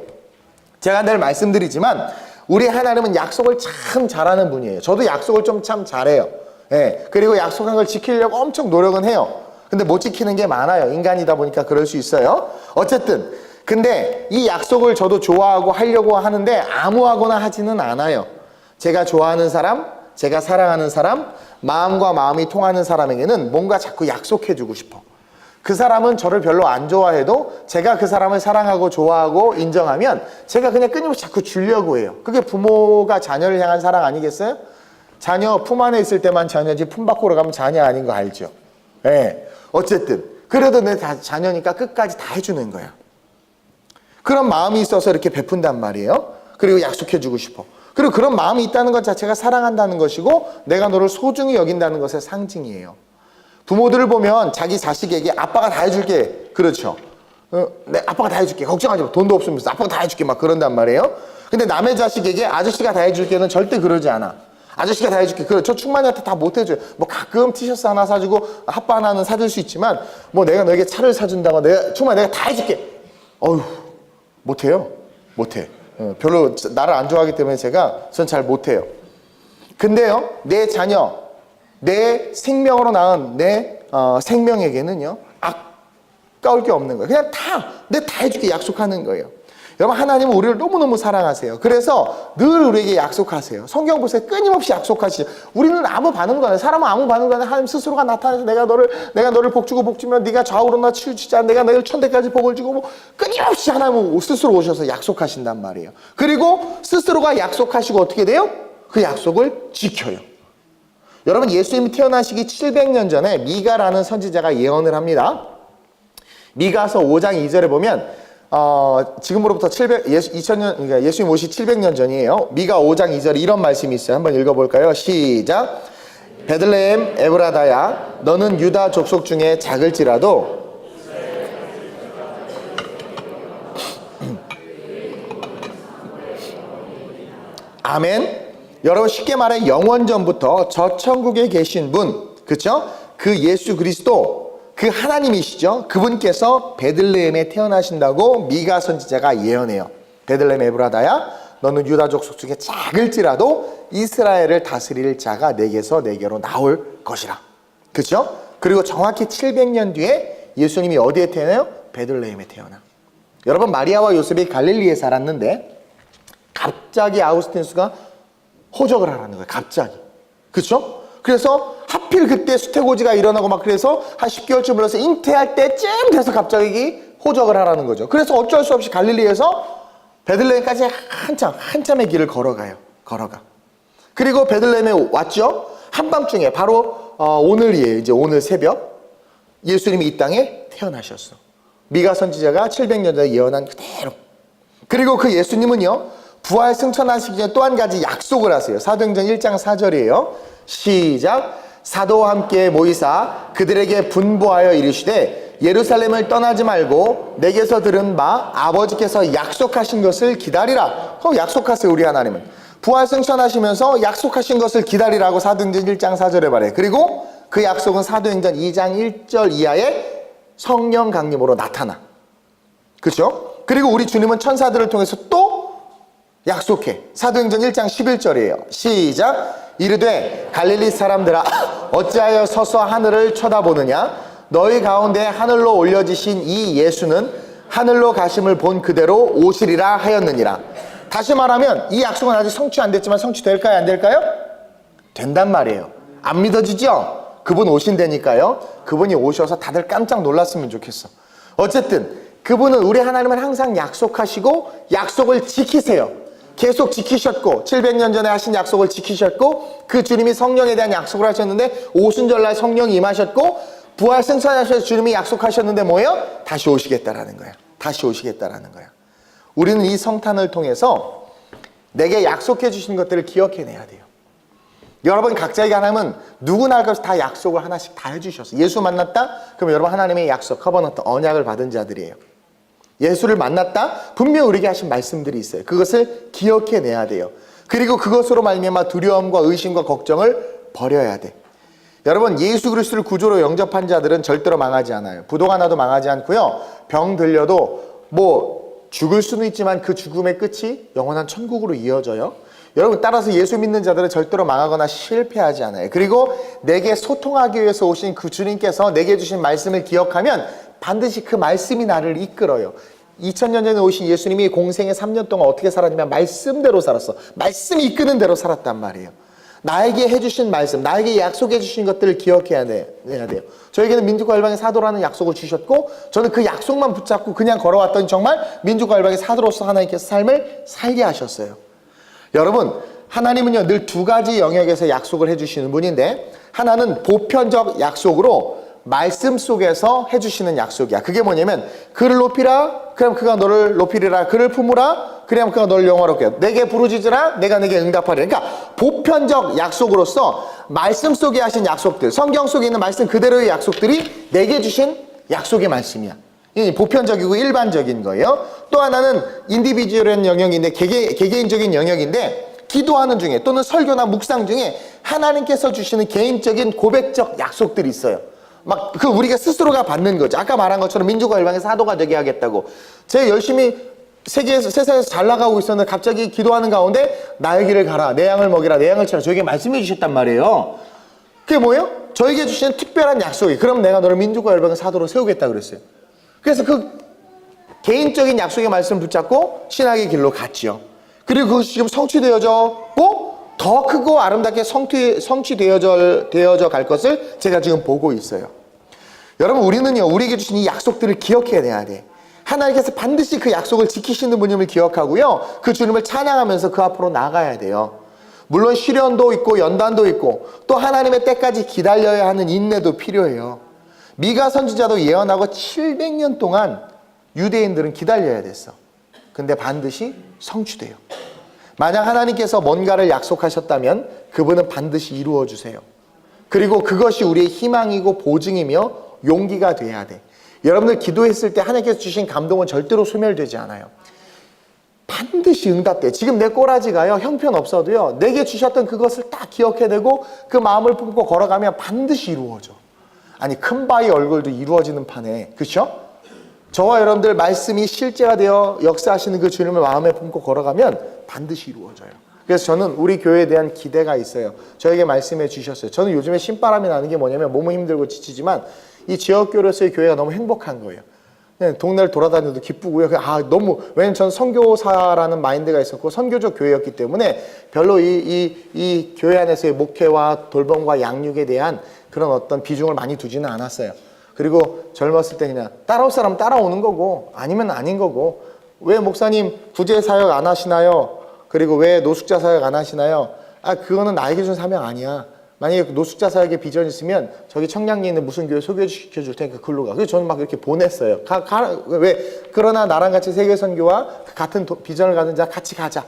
제가 늘 말씀드리지만 우리 하나님은 약속을 참 잘하는 분이에요. 저도 약속을 좀 참 잘해요. 예, 그리고 약속한 걸 지키려고 엄청 노력은 해요. 근데 못 지키는 게 많아요. 인간이다 보니까 그럴 수 있어요. 어쨌든 근데 이 약속을 저도 좋아하고 하려고 하는데 아무하거나 하지는 않아요. 제가 좋아하는 사람, 제가 사랑하는 사람, 마음과 마음이 통하는 사람에게는 뭔가 자꾸 약속해주고 싶어. 그 사람은 저를 별로 안 좋아해도 제가 그 사람을 사랑하고 좋아하고 인정하면 제가 그냥 끊임없이 자꾸 주려고 해요. 그게 부모가 자녀를 향한 사랑 아니겠어요? 자녀 품 안에 있을 때만 자녀지 품 밖으로 가면 자녀 아닌 거 알죠? 예. 어쨌든 그래도 내 자녀니까 끝까지 다 해주는 거야. 그런 마음이 있어서 이렇게 베푼단 말이에요. 그리고 약속해주고 싶어. 그리고 그런 마음이 있다는 것 자체가 사랑한다는 것이고 내가 너를 소중히 여긴다는 것의 상징이에요. 부모들을 보면 자기 자식에게 아빠가 다 해줄게. 그렇죠. 내 아빠가 다 해줄게. 걱정하지 마. 돈도 없으면서 아빠가 다 해줄게. 막 그런단 말이에요. 근데 남의 자식에게 아저씨가 다 해줄게는 절대 그러지 않아. 아저씨가 다 해줄게. 그래, 저 충만이한테 다 못 해줘요. 뭐 가끔 티셔츠 하나 사주고 핫바 하나는 사줄 수 있지만 뭐 내가 너에게 차를 사준다고 충만이 내가 다 해줄게. 어휴, 못해요. 못해. 별로 나를 안 좋아하기 때문에 전 잘 못해요. 근데요, 내 자녀, 내 생명으로 낳은 내 생명에게는요, 아까울 게 없는 거예요. 그냥 내가 다 해줄게 약속하는 거예요. 여러분, 하나님은 우리를 너무너무 사랑하세요. 그래서 늘 우리에게 약속하세요. 성경 보세요. 끊임없이 약속하시죠. 우리는 아무 반응도 안 해요. 사람은 아무 반응도 안 해요. 하나님 스스로가 나타나서 내가 너를 복주고 복주면 네가 좌우로나 치우치지 않아. 내가 너를 천대까지 복을 주고 뭐 끊임없이 하나님은 스스로 오셔서 약속하신단 말이에요. 그리고 스스로가 약속하시고 어떻게 돼요? 그 약속을 지켜요. 여러분, 예수님이 태어나시기 700년 전에 미가라는 선지자가 예언을 합니다. 미가서 5장 2절에 보면 지금으로부터 2000년, 그러니까 예수님 오시 700년 전이에요. 미가 5장 2절에 이런 말씀이 있어요. 한번 읽어볼까요? 시작. 베들레헴 에브라다야, 너는 유다 족속 중에 작을지라도 아멘. 여러분, 쉽게 말해 영원전부터 저 천국에 계신 분, 그렇죠? 그 예수 그리스도, 그 하나님이시죠. 그분께서 베들레헴에 태어나신다고 미가 선지자가 예언해요. 베들레헴 에브라다야, 너는 유다 족속 중에 작을지라도 이스라엘을 다스릴 자가 내게서 내게로 나올 것이라. 그렇죠? 그리고 정확히 700년 뒤에 예수님이 어디에 태어나요? 베들레헴에 태어나. 여러분, 마리아와 요셉이 갈릴리에 살았는데 갑자기 아우구스티누스가 호적을 하라는 거예요. 갑자기. 그렇죠? 그래서 하필 그때 수태고지가 일어나고 막 그래서 한 10개월쯤 흘러서 잉태할 때쯤 돼서 갑자기 호적을 하라는 거죠. 그래서 어쩔 수 없이 갈릴리에서 베들레헴까지 한참의 길을 걸어가. 그리고 베들레헴에 왔죠. 한밤중에 바로 오늘이에요. 이제 오늘 새벽 예수님이 이 땅에 태어나셨어. 미가 선지자가 700년 전에 예언한 그대로. 그리고 그 예수님은요, 부활 승천하시기 전에 또 한 가지 약속을 하세요. 사도행전 1장 4절이에요. 시작. 사도와 함께 모이사 그들에게 분부하여 이르시되 예루살렘을 떠나지 말고 내게서 들은 바 아버지께서 약속하신 것을 기다리라. 그럼 약속하세요. 우리 하나님은 부활 승천하시면서 약속하신 것을 기다리라고 사도행전 1장 4절에 말해요. 그리고 그 약속은 사도행전 2장 1절 이하에 성령 강림으로 나타나. 그렇죠? 그리고 우리 주님은 천사들을 통해서 또 약속해. 사도행전 1장 11절이에요. 시작. 이르되 갈릴리 사람들아, 어찌하여 서서 하늘을 쳐다보느냐? 너희 가운데 하늘로 올려지신 이 예수는 하늘로 가심을 본 그대로 오시리라 하였느니라. 다시 말하면 이 약속은 아직 성취 안 됐지만 성취될까요? 안 될까요? 된단 말이에요. 안 믿어지죠? 그분 오신다니까요. 그분이 오셔서 다들 깜짝 놀랐으면 좋겠어. 어쨌든 그분은, 우리 하나님은 항상 약속하시고 약속을 지키세요. 계속 지키셨고 700년 전에 하신 약속을 지키셨고 그 주님이 성령에 대한 약속을 하셨는데 오순절날 성령이 임하셨고 부활 승천하셔서 주님이 약속하셨는데 뭐예요? 다시 오시겠다라는 거야. 다시 오시겠다라는 거야. 우리는 이 성탄을 통해서 내게 약속해 주신 것들을 기억해내야 돼요. 여러분, 각자에게 하나님은 누구나 할 것을 다 약속을 하나씩 다 해주셨어요. 예수 만났다? 그럼 여러분, 하나님의 약속, 커버넌트, 언약을 받은 자들이에요. 예수를 만났다? 분명 우리에게 하신 말씀들이 있어요. 그것을 기억해내야 돼요. 그리고 그것으로 말미암아 두려움과 의심과 걱정을 버려야 돼. 여러분, 예수 그리스도를 구주로 영접한 자들은 절대로 망하지 않아요. 부도가 나도 망하지 않고요. 병 들려도 뭐 죽을 수는 있지만 그 죽음의 끝이 영원한 천국으로 이어져요. 여러분, 따라서 예수 믿는 자들은 절대로 망하거나 실패하지 않아요. 그리고 내게 소통하기 위해서 오신 그 주님께서 내게 주신 말씀을 기억하면 반드시 그 말씀이 나를 이끌어요. 2000년 전에 오신 예수님이 공생의 3년 동안 어떻게 살았냐면 말씀대로 살았어. 말씀이 이끄는 대로 살았단 말이에요. 나에게 해주신 말씀, 나에게 약속해 주신 것들을 기억해야 돼요. 저에게는 민족과 열방의 사도라는 약속을 주셨고 저는 그 약속만 붙잡고 그냥 걸어왔더니 정말 민족과 열방의 사도로서 하나님께서 삶을 살게 하셨어요. 여러분, 하나님은요 늘 두 가지 영역에서 약속을 해주시는 분인데, 하나는 보편적 약속으로 말씀 속에서 해주시는 약속이야. 그게 뭐냐면 그를 높이라 그럼 그가 너를 높이리라. 그를 품으라 그럼 그가 너를 영화롭게 하리라. 내게 부르짖으라 내가 내게 응답하리라. 그러니까 보편적 약속으로서 말씀 속에 하신 약속들, 성경 속에 있는 말씀 그대로의 약속들이 내게 주신 약속의 말씀이야. 이 보편적이고 일반적인 거예요. 또 하나는 인디비주얼한 영역인데 개개인적인 영역인데 기도하는 중에 또는 설교나 묵상 중에 하나님께서 주시는 개인적인 고백적 약속들이 있어요. 막 그 우리가 스스로가 받는 거죠. 아까 말한 것처럼 민족과 열방의 사도가 되게 하겠다고. 제가 열심히 세상에서 잘 나가고 있었는데 갑자기 기도하는 가운데 나의 길을 가라, 내 양을 먹이라, 내 양을 치라 저에게 말씀해 주셨단 말이에요. 그게 뭐예요? 저에게 주시는 특별한 약속이 그럼 내가 너를 민족과 열방의 사도로 세우겠다 그랬어요. 그래서 그 개인적인 약속의 말씀을 붙잡고 신학의 길로 갔죠. 그리고 그것이 지금 성취되어졌고 더 크고 아름답게 성취되어져 갈 것을 제가 지금 보고 있어요. 여러분 우리는요 우리에게 주신 이 약속들을 기억해내야 돼. 하나님께서 반드시 그 약속을 지키시는 분임을 기억하고요. 그 주님을 찬양하면서 그 앞으로 나가야 돼요. 물론 시련도 있고 연단도 있고 또 하나님의 때까지 기다려야 하는 인내도 필요해요. 미가 선지자도 예언하고 700년 동안 유대인들은 기다려야 됐어. 근데 반드시 성취돼요. 만약 하나님께서 뭔가를 약속하셨다면 그분은 반드시 이루어 주세요. 그리고 그것이 우리의 희망이고 보증이며 용기가 돼야 돼. 여러분들 기도했을 때 하나님께서 주신 감동은 절대로 소멸되지 않아요. 반드시 응답돼. 지금 내 꼬라지가요 형편없어도요 내게 주셨던 그것을 딱 기억해내고 그 마음을 품고 걸어가면 반드시 이루어져. 아니 큰 바위 얼굴도 이루어지는 판에 그렇죠? 저와 여러분들 말씀이 실제가 되어 역사하시는 그 주님을 마음에 품고 걸어가면 반드시 이루어져요. 그래서 저는 우리 교회에 대한 기대가 있어요. 저에게 말씀해 주셨어요. 저는 요즘에 신바람이 나는 게 뭐냐면 몸은 힘들고 지치지만 이 지역교회로서의 교회가 너무 행복한 거예요. 그냥 동네를 돌아다녀도 기쁘고요. 너무 왜냐면 전 선교사라는 마인드가 있었고 선교적 교회였기 때문에 별로 이 교회 안에서의 목회와 돌봄과 양육에 대한 그런 어떤 비중을 많이 두지는 않았어요. 그리고 젊었을 때 그냥 따라올 사람 따라오는 거고 아니면 아닌 거고 왜 목사님 구제 사역 안 하시나요? 그리고 왜 노숙자 사역 안 하시나요? 그거는 나에게 준 사명 아니야. 만약에 노숙자 사역에 비전이 있으면 저기 청량리에 있는 무슨 교회 소개시켜 줄 테니까 글로 가. 그래서 저는 막 이렇게 보냈어요. 왜? 그러나 나랑 같이 세계 선교와 같은 비전을 가진 자 같이 가자.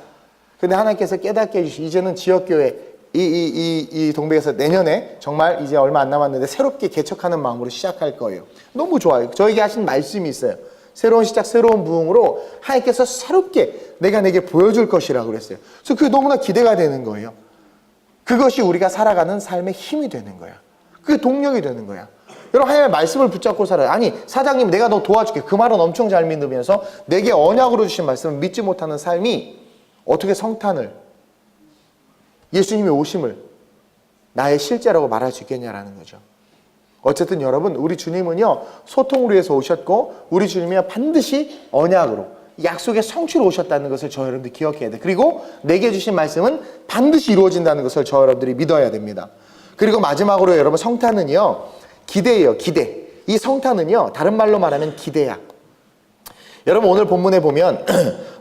근데 하나님께서 깨닫게 해주시고 이제는 지역교회 이 동백에서 내년에 정말 이제 얼마 안 남았는데 새롭게 개척하는 마음으로 시작할 거예요. 너무 좋아요. 저에게 하신 말씀이 있어요. 새로운 시작, 새로운 부흥으로 하나님께서 새롭게 내게 보여줄 것이라고 그랬어요. 그래서 그게 너무나 기대가 되는 거예요. 그것이 우리가 살아가는 삶의 힘이 되는 거야. 그게 동력이 되는 거야. 여러분 하나님의 말씀을 붙잡고 살아요. 아니 사장님 내가 너 도와줄게. 그 말은 엄청 잘 믿으면서 내게 언약으로 주신 말씀을 믿지 못하는 삶이 어떻게 성탄을 예수님의 오심을 나의 실제라고 말할 수 있겠냐라는 거죠. 어쨌든 여러분 우리 주님은요 소통을 위해서 오셨고 우리 주님이 반드시 언약으로 약속의 성취로 오셨다는 것을 저 여러분들이 기억해야 돼. 그리고 내게 주신 말씀은 반드시 이루어진다는 것을 저 여러분들이 믿어야 됩니다. 그리고 마지막으로 여러분 성탄은요 기대예요. 기대. 이 성탄은요 다른 말로 말하면 기대야. 여러분 오늘 본문에 보면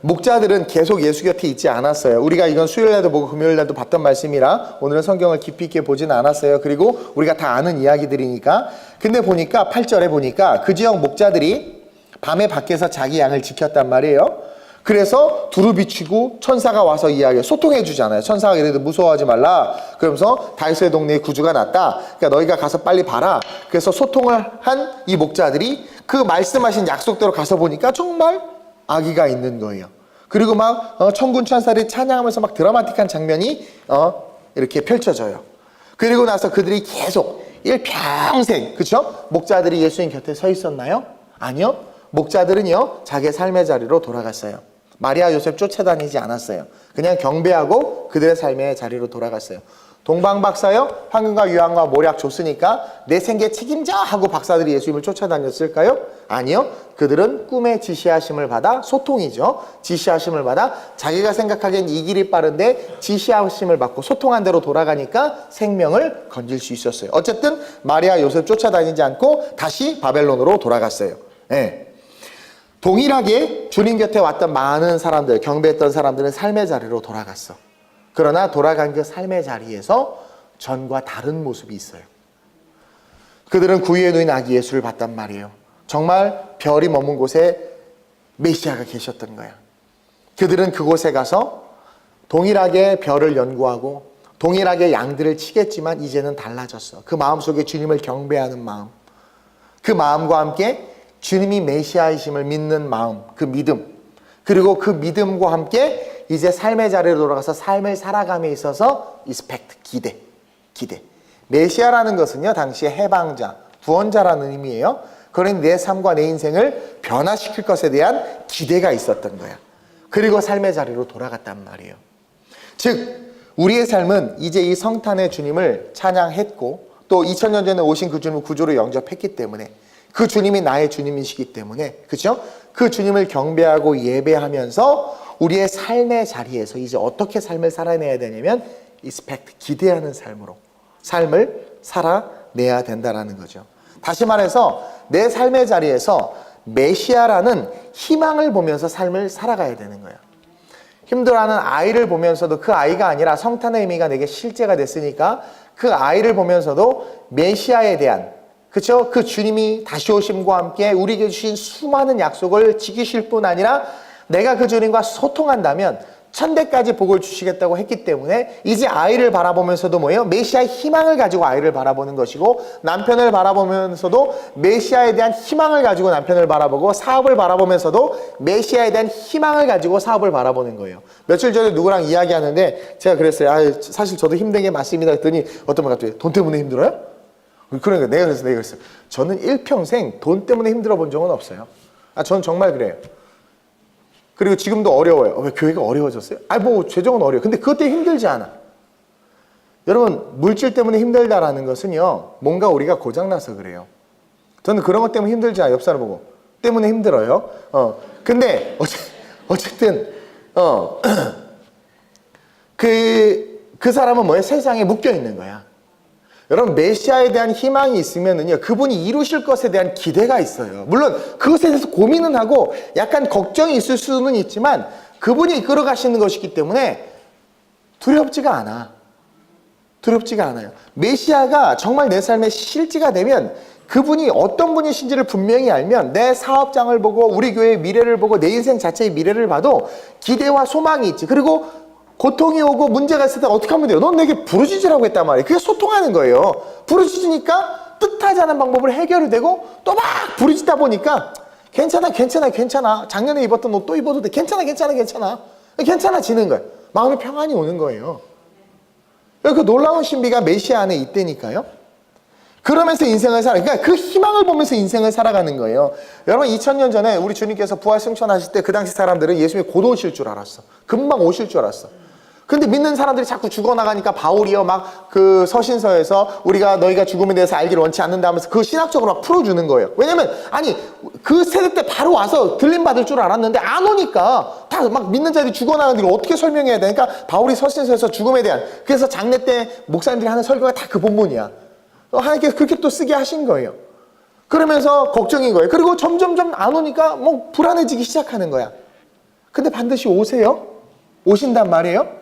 목자들은 계속 예수 곁에 있지 않았어요. 우리가 이건 수요일날도 보고 금요일날도 봤던 말씀이라 오늘은 성경을 깊이 있게 보지는 않았어요. 그리고 우리가 다 아는 이야기들이니까. 근데 보니까 8절에 보니까 그 지역 목자들이 밤에 밖에서 자기 양을 지켰단 말이에요. 그래서 두루 비추고 천사가 와서 이야기해요. 소통해 주잖아요. 천사가 이래도 무서워하지 말라. 그러면서 다윗의 동네에 구주가 났다. 그러니까 너희가 가서 빨리 봐라. 그래서 소통을 한 이 목자들이 그 말씀하신 약속대로 가서 보니까 정말 아기가 있는 거예요. 그리고 막 천군 천사들이 찬양하면서 막 드라마틱한 장면이 이렇게 펼쳐져요. 그리고 나서 그들이 계속 일평생 그렇죠? 목자들이 예수님 곁에 서 있었나요? 아니요. 목자들은요 자기의 삶의 자리로 돌아갔어요. 마리아 요셉 쫓아다니지 않았어요. 그냥 경배하고 그들의 삶의 자리로 돌아갔어요. 동방박사요? 황금과 유황과 모략 줬으니까 내 생계 책임져 하고 박사들이 예수님을 쫓아다녔을까요? 아니요. 그들은 꿈의 지시하심을 받아 소통이죠. 지시하심을 받아 자기가 생각하기엔 이 길이 빠른데 지시하심을 받고 소통한 대로 돌아가니까 생명을 건질 수 있었어요. 어쨌든 마리아 요셉 쫓아다니지 않고 다시 바벨론으로 돌아갔어요. 네. 동일하게 주님 곁에 왔던 많은 사람들, 경배했던 사람들은 삶의 자리로 돌아갔어. 그러나 돌아간 그 삶의 자리에서 전과 다른 모습이 있어요. 그들은 구유에 누인 아기 예수를 봤단 말이에요. 정말 별이 머문 곳에 메시아가 계셨던 거야. 그들은 그곳에 가서 동일하게 별을 연구하고 동일하게 양들을 치겠지만 이제는 달라졌어. 그 마음속에 주님을 경배하는 마음, 그 마음과 함께 주님이 메시아이심을 믿는 마음, 그 믿음, 그리고 그 믿음과 함께 이제 삶의 자리로 돌아가서 삶을 살아감에 있어서 expect, 기대. 메시아라는 것은요, 당시에 해방자, 구원자라는 의미예요. 그러니 내 삶과 내 인생을 변화시킬 것에 대한 기대가 있었던 거야. 그리고 삶의 자리로 돌아갔단 말이에요. 즉 우리의 삶은 이제 이 성탄의 주님을 찬양했고 또 2000년 전에 오신 그 주님을 구주로 영접했기 때문에 그 주님이 나의 주님이시기 때문에, 그렇죠? 그 주님을 경배하고 예배하면서 우리의 삶의 자리에서 이제 어떻게 삶을 살아내야 되냐면 expect, 기대하는 삶으로 삶을 살아내야 된다라는 거죠. 다시 말해서 내 삶의 자리에서 메시아라는 희망을 보면서 삶을 살아가야 되는 거예요. 힘들어하는 아이를 보면서도 그 아이가 아니라 성탄의 의미가 내게 실제가 됐으니까 그 아이를 보면서도 메시아에 대한, 그렇죠? 그 주님이 다시 오심과 함께 우리에게 주신 수많은 약속을 지키실 뿐 아니라 내가 그 주님과 소통한다면 천대까지 복을 주시겠다고 했기 때문에 이제 아이를 바라보면서도 뭐예요? 메시아의 희망을 가지고 아이를 바라보는 것이고, 남편을 바라보면서도 메시아에 대한 희망을 가지고 남편을 바라보고, 사업을 바라보면서도 메시아에 대한 희망을 가지고 사업을 바라보는 거예요. 며칠 전에 누구랑 이야기하는데 제가 그랬어요. 사실 저도 힘든 게 맞습니다 했더니 어떤 분 갑자기 돈 때문에 힘들어요? 그러니까 내가 그랬어요. 저는 일평생 돈 때문에 힘들어 본 적은 없어요. 저는 정말 그래요. 그리고 지금도 어려워요. 왜 교회가 어려워졌어요? 재정은 어려워요. 근데 그것 때문에 힘들지 않아. 여러분, 물질 때문에 힘들다라는 것은요, 뭔가 우리가 고장나서 그래요. 저는 그런 것 때문에 힘들지 않아요. 옆 사람 보고. 때문에 힘들어요. 근데, 어쨌든, 그 사람은 뭐예요? 세상에 묶여 있는 거야. 여러분, 메시아에 대한 희망이 있으면은요, 그분이 이루실 것에 대한 기대가 있어요. 물론 그것에 대해서 고민은 하고 약간 걱정이 있을 수는 있지만 그분이 이끌어 가시는 것이기 때문에 두렵지가 않아요. 메시아가 정말 내 삶의 실제가 되면, 그분이 어떤 분이신지를 분명히 알면 내 사업장을 보고 우리 교회의 미래를 보고 내 인생 자체의 미래를 봐도 기대와 소망이 있지. 그리고 고통이 오고 문제가 있을 때 어떻게 하면 돼요? 넌 내게 부르짖으라고 했단 말이에요. 그게 소통하는 거예요. 부르짖으니까 뜻하지 않은 방법으로 해결이 되고 또 막 부르짖다 보니까 괜찮아. 작년에 입었던 옷 또 입어도 돼. 괜찮아지는 거예요. 마음의 평안이 오는 거예요. 그 놀라운 신비가 메시아 안에 있다니까요. 그러면서 인생을 그러니까 그 희망을 보면서 인생을 살아가는 거예요. 여러분, 2000년 전에 우리 주님께서 부활 승천하실 때 그 당시 사람들은 예수님이 곧 오실 줄 알았어. 금방 오실 줄 알았어. 근데 믿는 사람들이 자꾸 죽어나가니까 바울이요 막 그 서신서에서 너희가 죽음에 대해서 알기를 원치 않는다 하면서 그 신학적으로 막 풀어주는 거예요. 왜냐면 그 세대 때 바로 와서 들림 받을 줄 알았는데 안 오니까 다 막 믿는 자들이 죽어나가는 걸 어떻게 설명해야 되니까 바울이 서신서에서 죽음에 대한, 그래서 장례 때 목사님들이 하는 설교가 다 그 본문이야. 하나님께서 그렇게 또 쓰게 하신 거예요. 그러면서 걱정인 거예요. 그리고 점점점 안 오니까 불안해지기 시작하는 거야. 근데 반드시 오세요. 오신단 말이에요.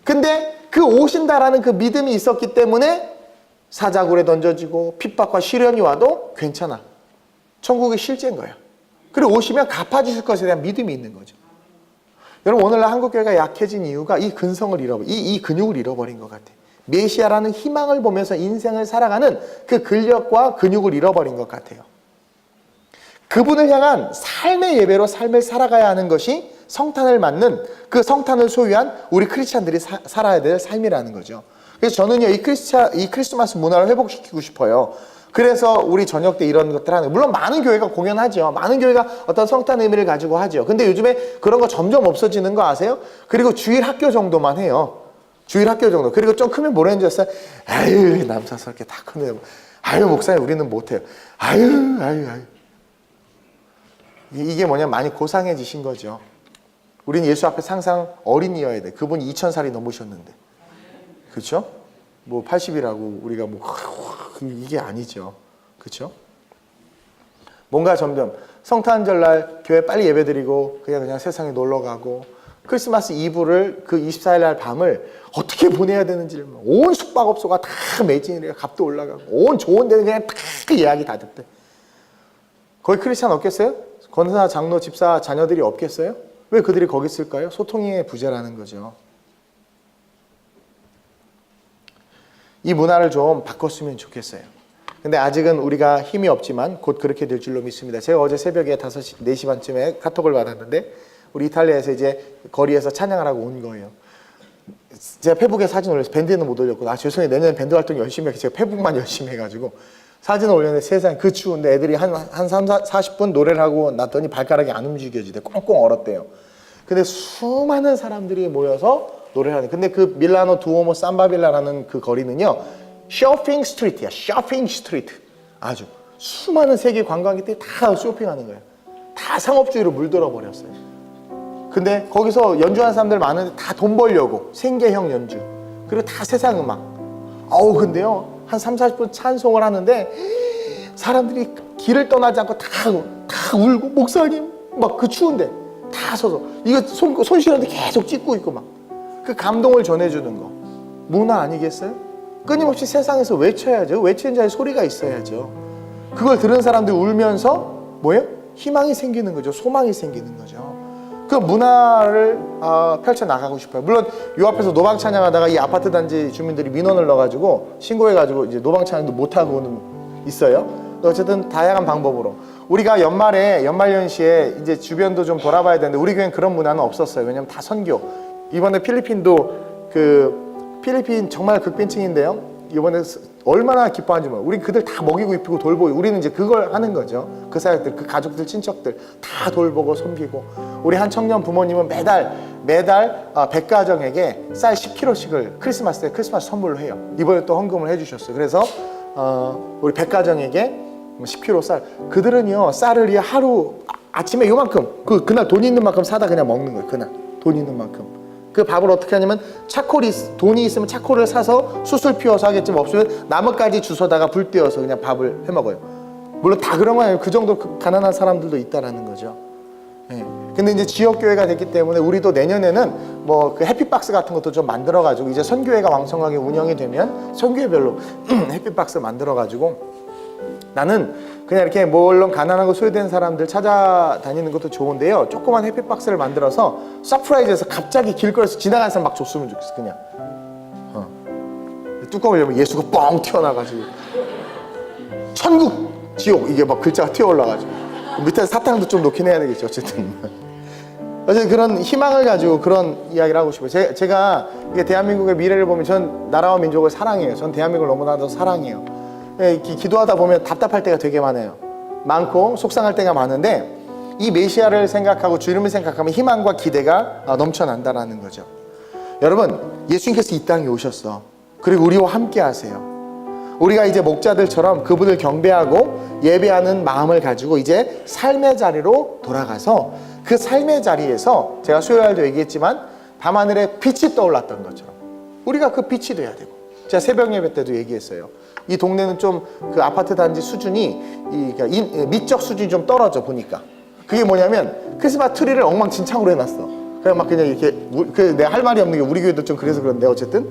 근데 그 오신다라는 그 믿음이 있었기 때문에 사자굴에 던져지고 핍박과 시련이 와도 괜찮아. 천국이 실제인 거야. 그리고 오시면 갚아주실 것에 대한 믿음이 있는 거죠. 여러분, 오늘날 한국교회가 약해진 이유가 이 근성을 이 근육을 잃어버린 것 같아요. 메시아라는 희망을 보면서 인생을 살아가는 그 근력과 근육을 잃어버린 것 같아요. 그분을 향한 삶의 예배로 삶을 살아가야 하는 것이 성탄을 맞는, 그 성탄을 소유한 우리 크리스찬들이 살아야 될 삶이라는 거죠. 그래서 저는요, 이 크리스마스 문화를 회복시키고 싶어요. 그래서 우리 저녁 때 이런 것들 하는, 물론 많은 교회가 공연하죠. 많은 교회가 어떤 성탄 의미를 가지고 하죠. 근데 요즘에 그런 거 점점 없어지는 거 아세요? 그리고 주일 학교 정도만 해요. 주일 학교 정도. 그리고 좀 크면 뭐라는 줄 알았어요? 남사스럽게 다 크네요. 목사님 우리는 못해요. 이게 뭐냐면 많이 고상해지신 거죠. 우리는 예수 앞에서 항상 어린이여야 돼. 그분이 2000살이 넘으셨는데. 그렇죠? 80이라고 우리가 이게 아니죠. 그렇죠? 뭔가 점점 성탄절날 교회 빨리 예배드리고 그냥 세상에 놀러가고, 크리스마스 이브를 그 24일 날 밤을 어떻게 보내야 되는지를 온 숙박업소가 다 매진이래요. 값도 올라가고 온 좋은 데는 그냥 다 예약이 다 됐대. 거기 크리스찬 없겠어요? 권사, 장로, 집사, 자녀들이 없겠어요? 왜 그들이 거기 있을까요? 소통의 부재라는 거죠. 이 문화를 좀 바꿨으면 좋겠어요. 근데 아직은 우리가 힘이 없지만 곧 그렇게 될 줄로 믿습니다. 제가 어제 새벽에 5시, 4시 반쯤에 카톡을 받았는데 우리 이탈리아에서 이제 거리에서 찬양을 하고 온 거예요. 제가 페북에 사진 올려서 밴드는 못 올렸고 죄송해요. 내년에 밴드 활동 열심히 해서 제가 페북만 열심히 해가지고 사진을 올렸는데 세상에 그 추운데 애들이 한 40분 노래를 하고 났더니 발가락이 안 움직여지대. 꽁꽁 얼었대요. 근데 수많은 사람들이 모여서 노래를 하는. 근데 그 밀라노 두오모 삼바빌라라는 그 거리는요, 쇼핑 스트리트야. 쇼핑 스트리트. 아주 수많은 세계 관광객들이 다 쇼핑하는 거예요. 다 상업주의로 물들어 버렸어요. 근데 거기서 연주하는 사람들 많은데 다 돈 벌려고 생계형 연주. 그리고 다 세상 음악. 근데요 한 30-40분 찬송을 하는데 사람들이 길을 떠나지 않고 다 울고 목사님 막 그 추운데 다 서서 이거 손 시렸는데 계속 찍고 있고 막 그 감동을 전해주는 거 문화 아니겠어요? 끊임없이 세상에서 외쳐야죠. 외치는 자의 소리가 있어야죠. 그걸 들은 사람들이 울면서 뭐예요? 희망이 생기는 거죠. 소망이 생기는 거죠. 그 문화를 펼쳐나가고 싶어요. 물론 요 앞에서 노방 찬양하다가 이 아파트 단지 주민들이 민원을 넣어가지고 신고해가지고 이제 노방 찬양도 못하고는 있어요. 어쨌든 다양한 방법으로 우리가 연말연시에 이제 주변도 좀 돌아봐야 되는데 우리 교회는 그런 문화는 없었어요. 왜냐면 다 선교. 이번에 필리핀도 필리핀 정말 극빈층인데요. 이번에 얼마나 기뻐하는지 몰라요. 우리 그들 다 먹이고 입히고 돌보고 우리는 이제 그걸 하는 거죠. 그 사람들, 그 가족들, 친척들 다 돌보고 섬기고 우리 한 청년 부모님은 매달 백가정에게 쌀 10kg씩을 크리스마스 때 크리스마스 선물로 해요. 이번에 또 헌금을 해주셨어요. 그래서 우리 백가정에게 10kg 쌀. 그들은요 쌀을 하루 아침에 요만큼 그날 돈 있는 만큼 사다 그냥 먹는 거예요. 그날 돈 있는 만큼. 그 밥을 어떻게 하냐면 돈이 있으면 차콜을 사서 수술 피워서 하겠지만 없으면 나뭇가지 주워다가 불 떼어서 그냥 밥을 해 먹어요. 물론 다 그런 건 아니에요. 그 정도 가난한 사람들도 있다라는 거죠. 예. 근데 이제 지역교회가 됐기 때문에 우리도 내년에는 뭐 그 해피박스 같은 것도 좀 만들어가지고 이제 선교회가 왕성하게 운영이 되면 선교회별로 해피박스 만들어가지고 나는 그냥 이렇게 물론 가난하고 소외된 사람들 찾아다니는 것도 좋은데요. 조그만 해피박스를 만들어서 서프라이즈해서 갑자기 길거리에서 지나가는 사람 막 줬으면 좋겠어. 그냥 뚜껑을 열면 예수가 뻥 튀어나가지고 천국 지옥 이게 막 글자가 튀어올라가지고 밑에 사탕도 좀 놓긴 해야 되겠죠. 어쨌든 그런 희망을 가지고 그런 이야기를 하고 싶어요. 제가 이게 대한민국의 미래를 보면 전 나라와 민족을 사랑해요. 전 대한민국을 너무나도 사랑해요. 기도하다 보면 답답할 때가 되게 많고 속상할 때가 많은데 이 메시아를 생각하고 주님을 생각하면 희망과 기대가 넘쳐난다라는 거죠. 여러분 예수님께서 이 땅에 오셨어. 그리고 우리와 함께 하세요. 우리가 이제 목자들처럼 그분을 경배하고 예배하는 마음을 가지고 이제 삶의 자리로 돌아가서 그 삶의 자리에서 제가 수요일도 얘기했지만 밤하늘에 빛이 떠올랐던 것처럼 우리가 그 빛이 돼야 되고 제가 새벽 예배 때도 얘기했어요. 이 동네는 좀 그 아파트 단지 수준이 미적 수준이 좀 떨어져 보니까 그게 뭐냐면 크리스마스 트리를 엉망진창으로 해놨어. 그냥 막 그냥 이렇게 내가 할 말이 없는 게 우리 교회도 좀 그래서 그런데 어쨌든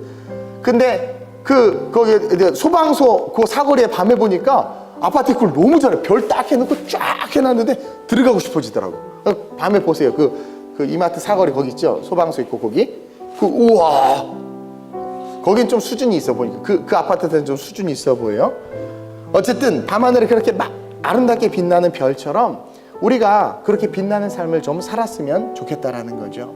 근데 거기 소방서 그 사거리에 밤에 보니까 아파트 입구를 너무 잘해. 별 딱 해놓고 쫙 해놨는데 들어가고 싶어지더라고. 밤에 보세요. 그 이마트 사거리 거기 있죠. 소방서 있고 거기 우와. 거긴 좀 수준이 있어 보니까 그 아파트는 좀 수준이 있어 보여요. 어쨌든 밤하늘에 그렇게 막 아름답게 빛나는 별처럼 우리가 그렇게 빛나는 삶을 좀 살았으면 좋겠다라는 거죠.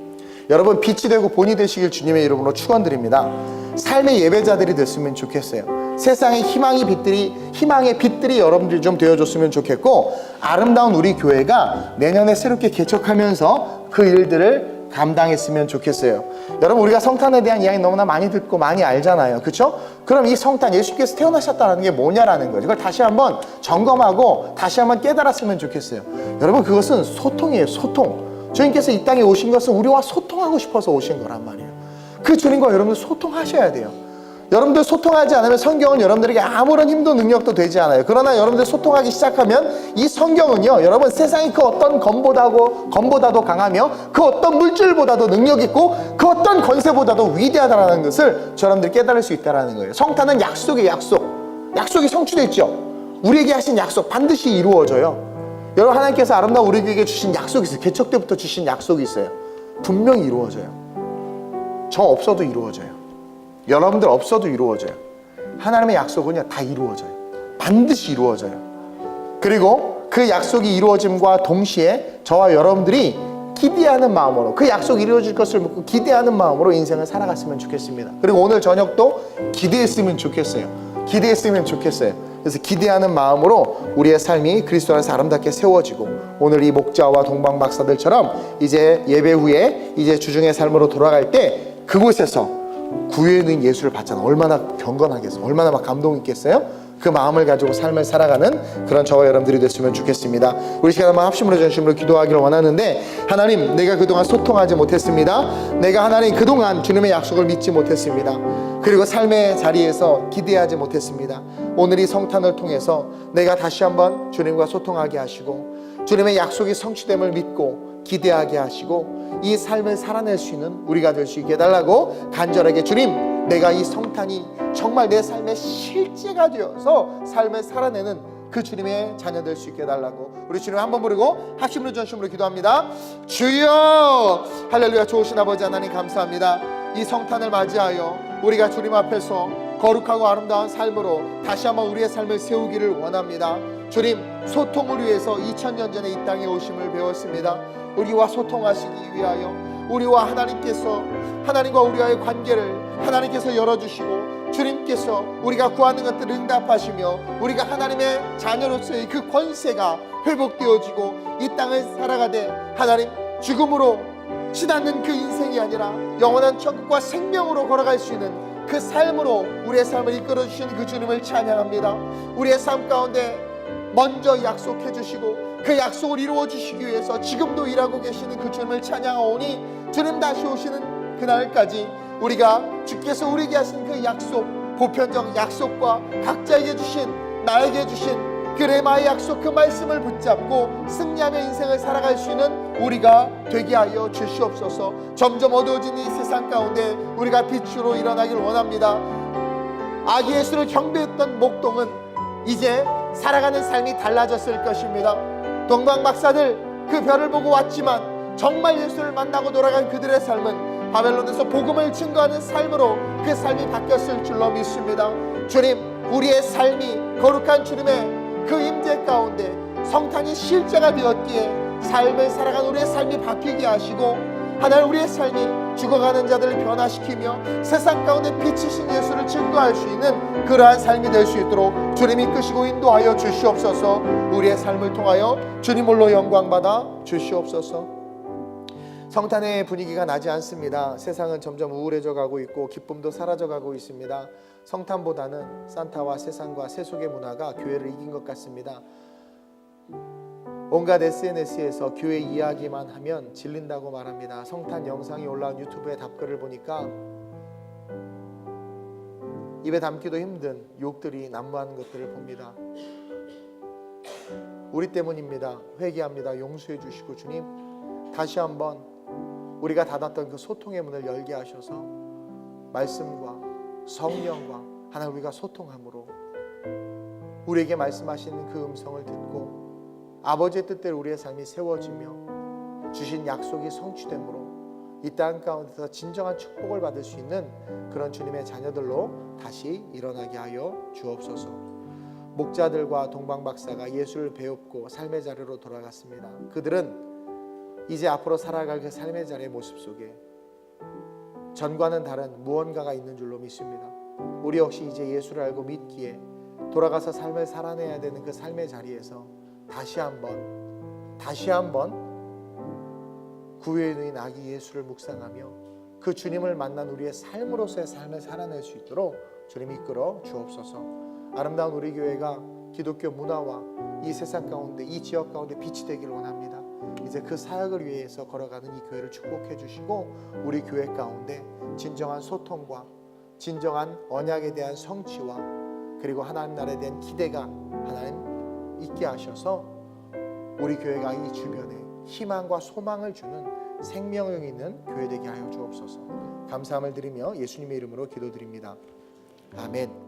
여러분 빛이 되고 본이 되시길 주님의 이름으로 축원드립니다. 삶의 예배자들이 됐으면 좋겠어요. 세상의 희망의 빛들이 여러분들이 좀 되어줬으면 좋겠고 아름다운 우리 교회가 내년에 새롭게 개척하면서 그 일들을 감당했으면 좋겠어요. 여러분 우리가 성탄에 대한 이야기 너무나 많이 듣고 많이 알잖아요. 그렇죠? 그럼 이 성탄 예수께서 태어나셨다는 게 뭐냐라는 거죠. 이걸 다시 한번 점검하고 다시 한번 깨달았으면 좋겠어요. 여러분 그것은 소통이에요. 소통. 주님께서 이 땅에 오신 것은 우리와 소통하고 싶어서 오신 거란 말이에요. 그 주님과 여러분들 소통하셔야 돼요. 여러분들 소통하지 않으면 성경은 여러분들에게 아무런 힘도 능력도 되지 않아요. 그러나 여러분들 소통하기 시작하면 이 성경은요, 여러분 세상이 그 어떤 검보다도 강하며 그 어떤 물질보다도 능력 있고 그 어떤 권세보다도 위대하다는 것을 여러분들이 깨달을 수 있다는 거예요. 성탄은 약속의 약속이 성취됐죠. 우리에게 하신 약속 반드시 이루어져요. 여러분, 하나님께서 아름다운 우리에게 주신 약속이 있어요. 개척 때부터 주신 약속이 있어요. 분명히 이루어져요. 저 없어도 이루어져요. 여러분들 없어도 이루어져요. 하나님의 약속은요, 다 이루어져요. 반드시 이루어져요. 그리고 그 약속이 이루어짐과 동시에 저와 여러분들이 기대하는 마음으로, 그 약속이 이루어질 것을 묻고 기대하는 마음으로 인생을 살아갔으면 좋겠습니다. 그리고 오늘 저녁도 기대했으면 좋겠어요. 그래서 기대하는 마음으로 우리의 삶이 그리스도 안에서 아름답게 세워지고, 오늘 이 목자와 동방 박사들처럼 이제 예배 후에 이제 주중의 삶으로 돌아갈 때 그곳에서 구유에 있는 예수를 봤잖아. 얼마나 경건하겠어요. 얼마나 막 감동 있겠어요. 그 마음을 가지고 삶을 살아가는 그런 저와 여러분들이 됐으면 좋겠습니다. 우리 시간 한번 합심으로 전심으로 기도하기를 원하는데, 하나님, 내가 그동안 소통하지 못했습니다. 내가 하나님 그동안 주님의 약속을 믿지 못했습니다. 그리고 삶의 자리에서 기대하지 못했습니다. 오늘 이 성탄을 통해서 내가 다시 한번 주님과 소통하게 하시고, 주님의 약속이 성취됨을 믿고 기대하게 하시고, 이 삶을 살아낼 수 있는 우리가 될 수 있게 해달라고 간절하게, 주님, 내가 이 성탄이 정말 내 삶의 실제가 되어서 삶을 살아내는 그 주님의 자녀 될 수 있게 해달라고 우리 주님 한번 부르고 합심으로 전심으로 기도합니다. 주여, 할렐루야. 좋으신 아버지 하나님, 감사합니다. 이 성탄을 맞이하여 우리가 주님 앞에서 거룩하고 아름다운 삶으로 다시 한번 우리의 삶을 세우기를 원합니다. 주님, 소통을 위해서 2000년 전에 이 땅에 오심을 배웠습니다. 우리와 소통하시기 위하여, 우리와 하나님께서, 하나님과 우리와의 관계를 하나님께서 열어주시고, 주님께서 우리가 구하는 것들을 응답하시며, 우리가 하나님의 자녀로서의 그 권세가 회복되어지고 이 땅을 살아가되 하나님, 죽음으로 치닫는 그 인생이 아니라 영원한 천국과 생명으로 걸어갈 수 있는 그 삶으로 우리의 삶을 이끌어주시는 그 주님을 찬양합니다. 우리의 삶 가운데 먼저 약속해 주시고 그 약속을 이루어 주시기 위해서 지금도 일하고 계시는 그 주님을 찬양하오니, 주님 다시 오시는 그날까지 우리가 주께서 우리에게 하신 그 약속, 보편적 약속과 각자에게 주신, 나에게 주신 그 레마의 약속, 그 말씀을 붙잡고 승리하며 인생을 살아갈 수 있는 우리가 되게 하여 주시옵소서. 점점 어두워진 이 세상 가운데 우리가 빛으로 일어나길 원합니다. 아기 예수를 경배했던 목동은 이제 살아가는 삶이 달라졌을 것입니다. 동방 박사들 그 별을 보고 왔지만 정말 예수를 만나고 돌아간 그들의 삶은 바벨론에서 복음을 증거하는 삶으로 그 삶이 바뀌었을 줄로 믿습니다. 주님, 우리의 삶이 거룩한 주님의 그 임재 가운데 성탄이 실제가 되었기에 삶을 살아간 우리의 삶이 바뀌게 하시고, 하나님, 우리의 삶이 죽어가는 자들을 변화시키며 세상 가운데 빛이신 예수를 증거할 수 있는 그러한 삶이 될 수 있도록 주님이 이끄시고 인도하여 주시옵소서. 우리의 삶을 통하여 주님 홀로 영광받아 주시옵소서. 성탄의 분위기가 나지 않습니다. 세상은 점점 우울해져 가고 있고 기쁨도 사라져 가고 있습니다. 성탄보다는 산타와 세상과 세속의 문화가 교회를 이긴 것 같습니다. 온갖 SNS에서 교회 이야기만 하면 질린다고 말합니다. 성탄 영상이 올라온 유튜브의 답글을 보니까 입에 담기도 힘든 욕들이 난무하는 것들을 봅니다. 우리 때문입니다. 회개합니다. 용서해 주시고, 주님, 다시 한번 우리가 닫았던 그 소통의 문을 열게 하셔서 말씀과 성령과 하나님, 우리가 소통함으로 우리에게 말씀하시는 그 음성을 듣고 아버지의 뜻대로 우리의 삶이 세워지며 주신 약속이 성취됨으로 이 땅 가운데서 진정한 축복을 받을 수 있는 그런 주님의 자녀들로 다시 일어나게 하여 주옵소서. 목자들과 동방박사가 예수를 배웠고 삶의 자리로 돌아갔습니다. 그들은 이제 앞으로 살아갈 그 삶의 자리의 모습 속에 전과는 다른 무언가가 있는 줄로 믿습니다. 우리 역시 이제 예수를 알고 믿기에 돌아가서 삶을 살아내야 되는 그 삶의 자리에서 다시 한번 구유에 누인 아기 예수를 묵상하며 그 주님을 만난 우리의 삶으로서의 삶을 살아낼 수 있도록 주님이 이끌어 주옵소서. 아름다운 우리 교회가 기독교 문화와 이 세상 가운데, 이 지역 가운데 빛이 되기를 원합니다. 이제 그 사역을 위해서 걸어가는 이 교회를 축복해 주시고 우리 교회 가운데 진정한 소통과 진정한 언약에 대한 성취와 그리고 하나님 나라에 대한 기대가 하나님 있게 하셔서 우리 교회가 이 주변에 희망과 소망을 주는 생명력 있는 교회 되게 하여 주옵소서. 감사함을 드리며 예수님의 이름으로 기도드립니다. 아멘.